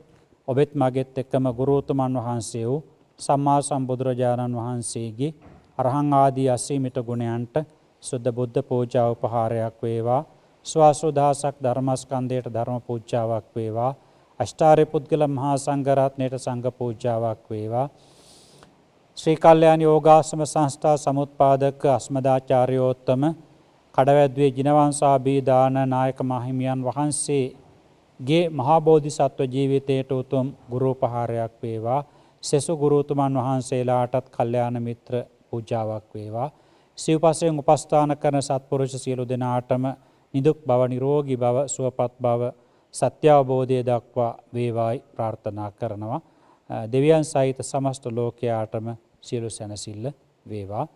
ඔබෙත් මගෙත් එක්කම ගුරුතුමන් වහන්සේ වූ සම්මා සම්බුදුරජාණන් වහන්සේගේ අරහං ආදී අසීමිත ගුණයන්ට සුද්ධ බුද්ධ පූජා උපහාරයක් වේවා. ස්වාසුදාසක් ධර්මස්කන්ධයට ධර්ම පූජාවක් වේවා. අෂ්ටාර්ය පුද්ගල මහා සංඝරත්නයට සංඝ පූජාවක් වේවා. ශ්‍රී කල්යාණ යෝගාශ්‍රම සංස්ථා සමුත්පාදක අස්මදාචාර්යෝත්තම කඩවැද්දුවේ ජිනවංශාභී දාන නායක මහිමියන් වහන්සේගේ මහා බෝධිසත්ව ජීවිතයට උතුම් ගුරු උපහාරයක් වේවා. සෙසු ගුරුතුමන් වහන්සේලාටත් කල්යාණ මිත්‍ර පූජාවක් වේවා. සිව්පසයෙන් උපස්ථාන කරන සත්පුරුෂ සියලු දෙනාටම නිදුක් බව නිරෝගී බව සුවපත් බව සත්‍ය අවබෝධය දක්වා වේවායි ප්‍රාර්ථනා කරනවා. දෙවියන් සහිත සමස්ත ලෝකයාටම සියලු සැනසෙල්ල වේවා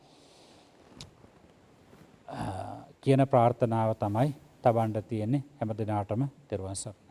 කියන ප්‍රාර්ථනාව තමයි තබන්න තියෙන්නේ. හැම දිනාටම තෙරුවන් සරණයි.